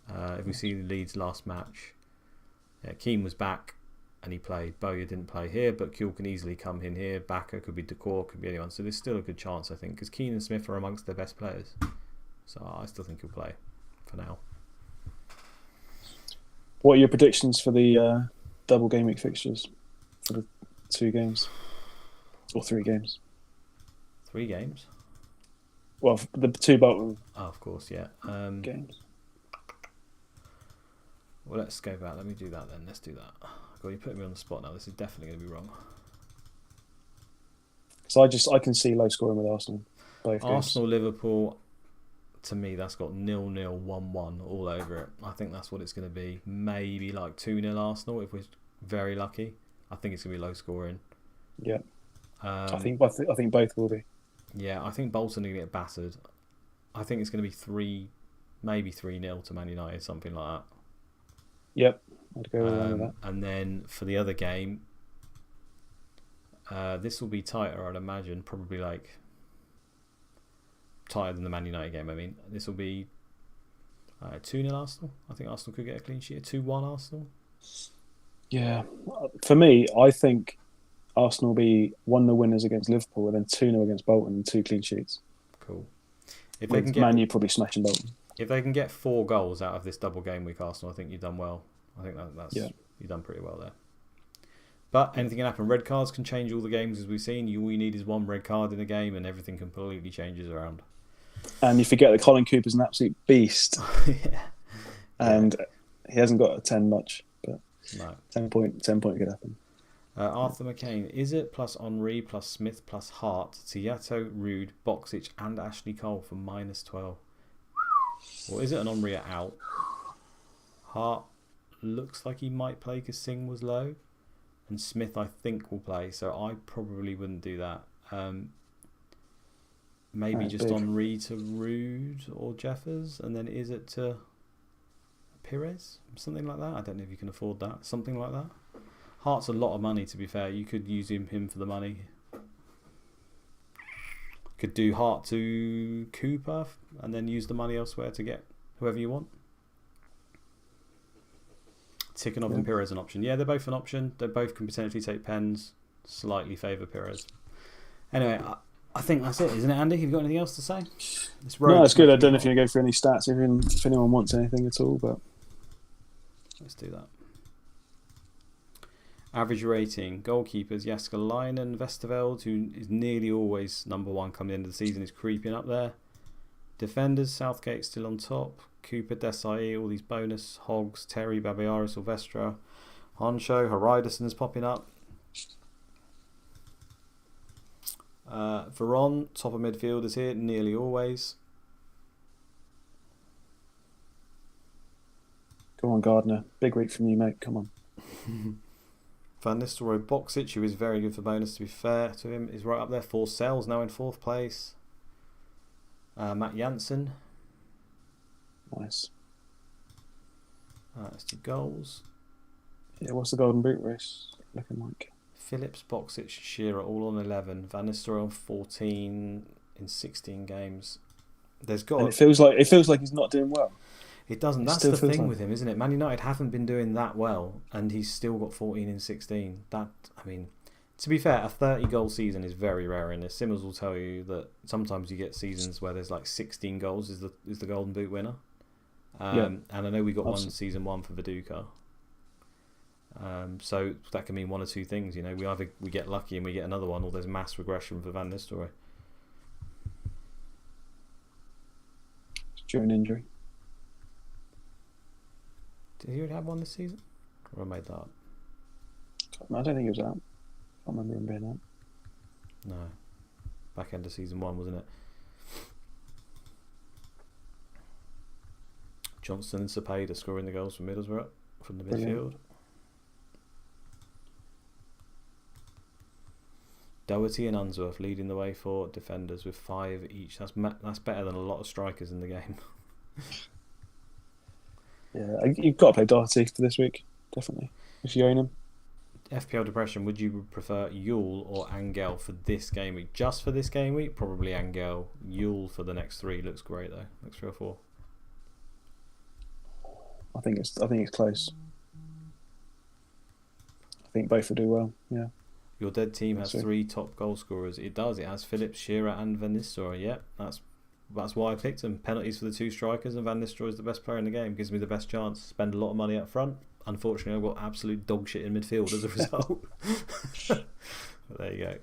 If we see Leeds' last match. Yeah, Keane was back and he played. Bowyer didn't play here, but Kuehl can easily come in here. Backer could be Decor, could be anyone. So there's still a good chance, I think, because Keane and Smith are amongst their best players. So I still think he'll play for now. What are your predictions for the double game week fixtures for the 2 games or 3 games? 3 games? Well, the 2 Bolton. Oh, of course, yeah. Games. Well, let's go back. Let me do that then. Let's do that. God, you're putting me on the spot now. This is definitely going to be wrong. So I can see low scoring with Arsenal. Arsenal, Liverpool, to me, that's got 0-0, 1-1 all over it. I think that's what it's going to be. Maybe like 2-0 Arsenal if we're very lucky. I think it's going to be low scoring. Yeah. I think both will be. Yeah, I think Bolton are going to get battered. I think it's going to be maybe 3-0 to Man United, something like that. Yep, I'd go along with that. And then for the other game, this will be tighter, I'd imagine. Probably like tighter than the Man United game. I mean, this will be 2-0 Arsenal. I think Arsenal could get a clean sheet. 2-1 Arsenal. Yeah, for me, I think Arsenal will be 1-0 winners against Liverpool and then 2-0 against Bolton and 2 clean sheets. Cool. If they can get Man U probably smashing Bolton. If they can get 4 goals out of this double game week, Arsenal, I think you've done well. I think you've done pretty well there. But anything can happen. Red cards can change all the games, as we've seen. All you need is 1 red card in a game, and everything completely changes around. And you forget that Colin Cooper's an absolute beast. Yeah. And he hasn't got a 10 much, but no. 10 point could happen. Arthur McCain, is it plus Henri plus Smith plus Hart, Tiato, Rude, Boxic, and Ashley Cole for -12? Or is it an Henri out? Hart looks like he might play because Singh was low. And Smith, I think, will play. So I probably wouldn't do that. Maybe just Henri to Rude or Jeffers. And then is it to Perez? Something like that. I don't know if you can afford that. Something like that. Hart's a lot of money, to be fair. You could use him for the money. Could do Hart to Cooper and then use the money elsewhere to get whoever you want. Tikhonov and Pires an option. Yeah, they're both an option. They both can potentially take pens. Slightly favour Pires. Anyway, I think that's it, isn't it, Andy? Have you got anything else to say? No, it's good. I don't know if you're going to go through any stats, if anyone wants anything at all, but let's do that. Average rating. Goalkeepers, Jääskeläinen, Westerveld, who is nearly always number one coming into the season, is creeping up there. Defenders, Southgate still on top. Cooper, Desai, all these bonus. Hogs, Terry, Babayara, Silvestre, Honcho, Haridason is popping up. Veron, top of midfielders here, nearly always. Go on, Gardner. Big week from you, mate. Come on. Van Nistelrooy, Boxic, who is very good for bonus, to be fair to him, is right up there. 4 cells now in 4th place. Matt Janssen. Nice. Let's do goals. Yeah, what's the Golden Boot race looking like? Phillips, Boxic, Shearer all on 11. Van Nistelrooy on 14 in 16 games. And it feels like he's not doing well. It doesn't. That's the thing with him, isn't it? Man United haven't been doing that well, and he's still got 14 in 16. To be fair, a 30-goal season is very rare in this. Simmons will tell you that sometimes you get seasons where there's like 16 goals is the Golden Boot winner. And I know we got one season 1 for Viduka. So that can mean one or two things. We either we get lucky and we get another one, or there's mass regression for Van Nistelrooy. Due an injury. Did he already have one this season? Or I made that up? I don't think he was out. I can't remember him being out. No. Back end of season 1, wasn't it? Johnston and Cepeda scoring the goals for Middlesbrough from the midfield. Doherty and Unsworth leading the way for defenders with 5 each. That's better than a lot of strikers in the game. Yeah, you've got to play Doherty for this week, definitely, if you own him. FPL depression, would you prefer Yule or Angel for this game week? Just for this game week, probably Angel. Yule for the next 3 looks great though. Next 3 or 4. I think it's close. I think both will do well. Yeah. Your dead team has 3 top goal scorers. It does. It has Phillips, Shearer, and Van Nistelrooy. Yep, that's why I picked him. Penalties for the 2 strikers, and Van Nistelrooy is the best player in the game. Gives me the best chance. Spend a lot of money up front. Unfortunately, I've got absolute dog shit in midfield as a result. But there you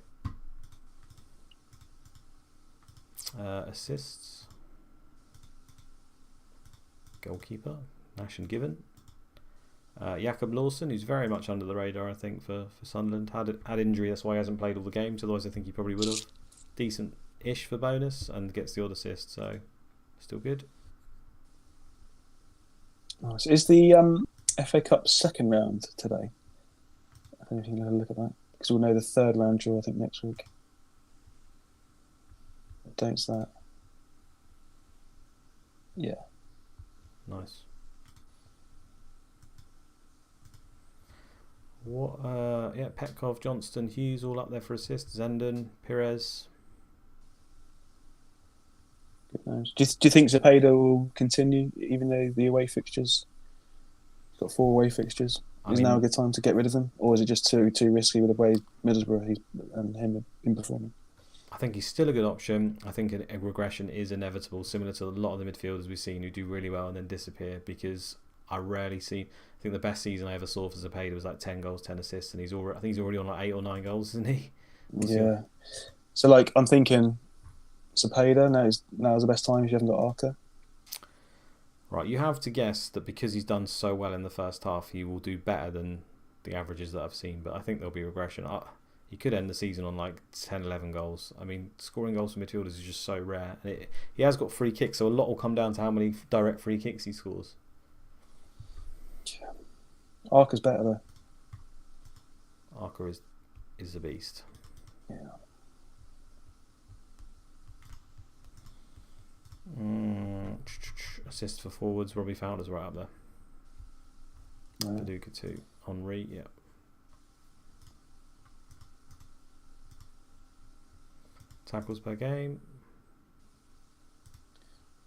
go. Assists. Goalkeeper. Nash and Given. Jakob Lawson, who's very much under the radar, I think, for Sunderland. Had injury, that's why he hasn't played all the games. Otherwise, I think he probably would have. Decent-ish for bonus and gets the odd assist, so still good. Nice. Is the FA Cup second round today? I don't know if you can have a look at that, because we'll know the 3rd round draw, I think, next week. Don't that. Yeah. Nice. Petkov, Johnston, Hughes all up there for assists. Zenden, Pires. Good news. Do you think Cepeda will continue, even though the away fixtures? He's got 4 away fixtures. Is now a good time to get rid of them, or is it just too risky with the way Middlesbrough and him have been performing? I think he's still a good option. I think a regression is inevitable, similar to a lot of the midfielders we've seen who do really well and then disappear, because I rarely see. I think the best season I ever saw for Cepeda was like 10 goals, 10 assists, and I think he's already on like 8 or 9 goals, isn't he? Yeah. So like I'm thinking, Cepeda now's the best time if you haven't got Arca. Right, you have to guess that because he's done so well in the first half, he will do better than the averages that I've seen. But I think there'll be regression. He could end the season on like 10, 11 goals. I mean, scoring goals for midfielders is just so rare. And he has got free kicks, so a lot will come down to how many direct free kicks he scores. Yeah. Arca's better though. Arca is a beast. Yeah. Assists for forwards, Robbie Fowler's right up there. Yeah. Paducah 2. Henri, yeah. Tackles per game.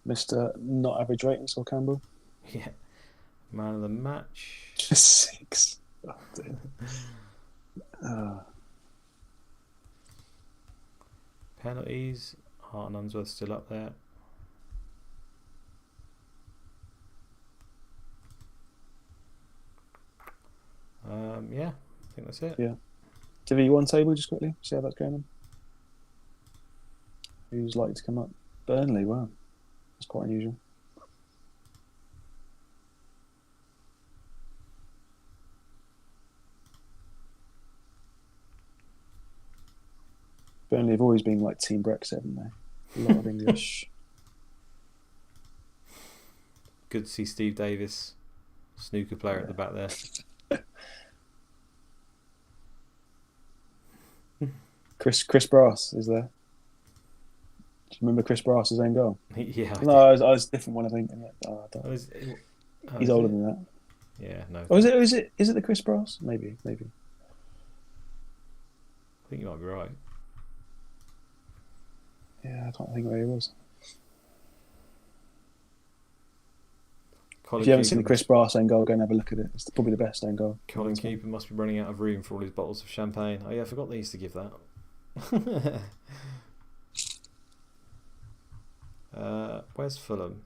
Mr. Not Average Rating, Sol Campbell. Yeah. Man of the match. Just 6. Oh, dear. Penalties. Hart and Unsworth still up there. Yeah, I think that's it. Yeah. Divi 1 table, just quickly. See how that's going on. Who's likely to come up? Burnley, wow. That's quite unusual. Burnley have always been like Team Brexit, haven't they? A lot of English. Good to see Steve Davis, snooker player at the back there. Chris Brass is there. Do you remember Chris Brass's own goal? Yeah. No, I was a different one, I think. He's older than that. Yeah, no. Oh, is it the Chris Brass? Maybe. I think you might be right. Yeah, I can't think where he was. Colin If you haven't Cooper seen the Chris Brass own goal, go and have a look at it. It's probably the best own goal. Colin Cooper must be running out of room for all his bottles of champagne. Oh yeah, I forgot they used to give that. Where's Fulham?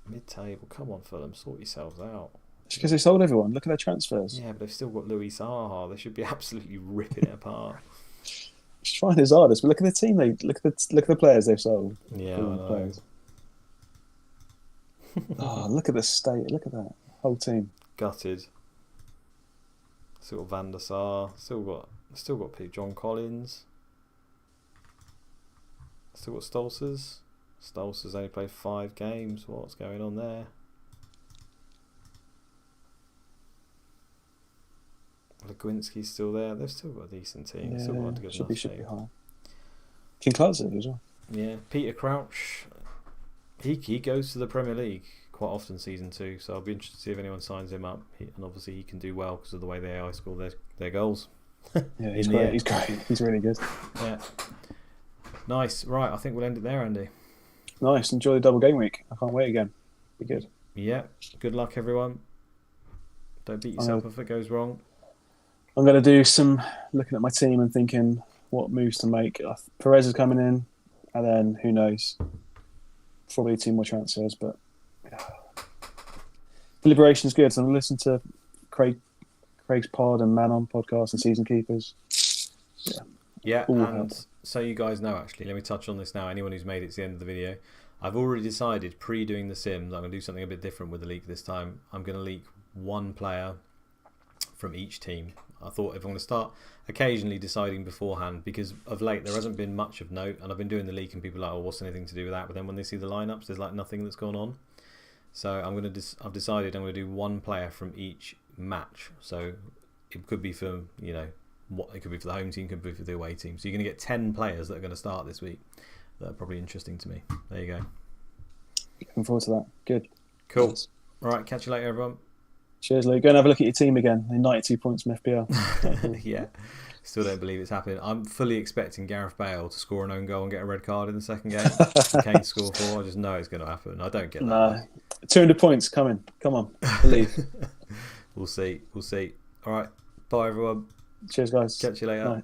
Mid-table. Come on, Fulham, sort yourselves out. It's because they sold everyone. Look at their transfers. Yeah, but they've still got Louis Saha. They should be absolutely ripping it apart. He's trying his hardest, but look at the team. Look at the players they've sold. Yeah, I know. Oh, look at the state. Look at that whole team. Gutted. Still got Van der Sar. Still got Pete John Collins. Still got Stolzers. Stolzers only played 5 games. What's going on there? Legwinski's still there. They've still got a decent team. Yeah, still got a good enough should be team. high. Kinkladze as well. Yeah, Peter Crouch. He goes to the Premier League quite often season 2, so I'll be interested to see if anyone signs him up. And obviously he can do well because of the way the AI score their goals. Yeah, he's great. He's great. He's really good. Yeah. Nice. Right, I think we'll end it there, Andy. Nice. Enjoy the double game week. I can't wait again. Be good. Yeah. Good luck, everyone. Don't beat yourself if it goes wrong. I'm going to do some looking at my team and thinking what moves to make. Perez is coming in, and then who knows? Probably 2 more transfers, but deliberation is good. So I'm going to listen to Craig's pod and Man On podcast and Season Keepers. Yeah, and so you guys know, actually, let me touch on this now. Anyone who's made it to the end of the video, I've already decided pre-doing the Sims, I'm going to do something a bit different with the leak this time. I'm going to leak 1 player from each team. I thought if I'm going to start occasionally deciding beforehand, because of late there hasn't been much of note, and I've been doing the leak and people are like, oh, what's anything to do with that? But then when they see the lineups, there's like nothing that's gone on. So I've decided I'm going to do 1 player from each match. So it could be for, it could be for the home team, could be for the away team. So you're going to get 10 players that are going to start this week. That are probably interesting to me. There you go. Looking forward to that. Good. Cool. Yes. All right, catch you later, everyone. Cheers, Luke. Go and have a look at your team again. 92 points from FPL. Yeah. Still don't believe it's happening. I'm fully expecting Gareth Bale to score an own goal and get a red card in the second game. Kane score 4. I just know it's going to happen. I don't get that. No. 200 points coming. Come on. Believe. We'll see. All right. Bye, everyone. Cheers, guys. Catch you later. Bye.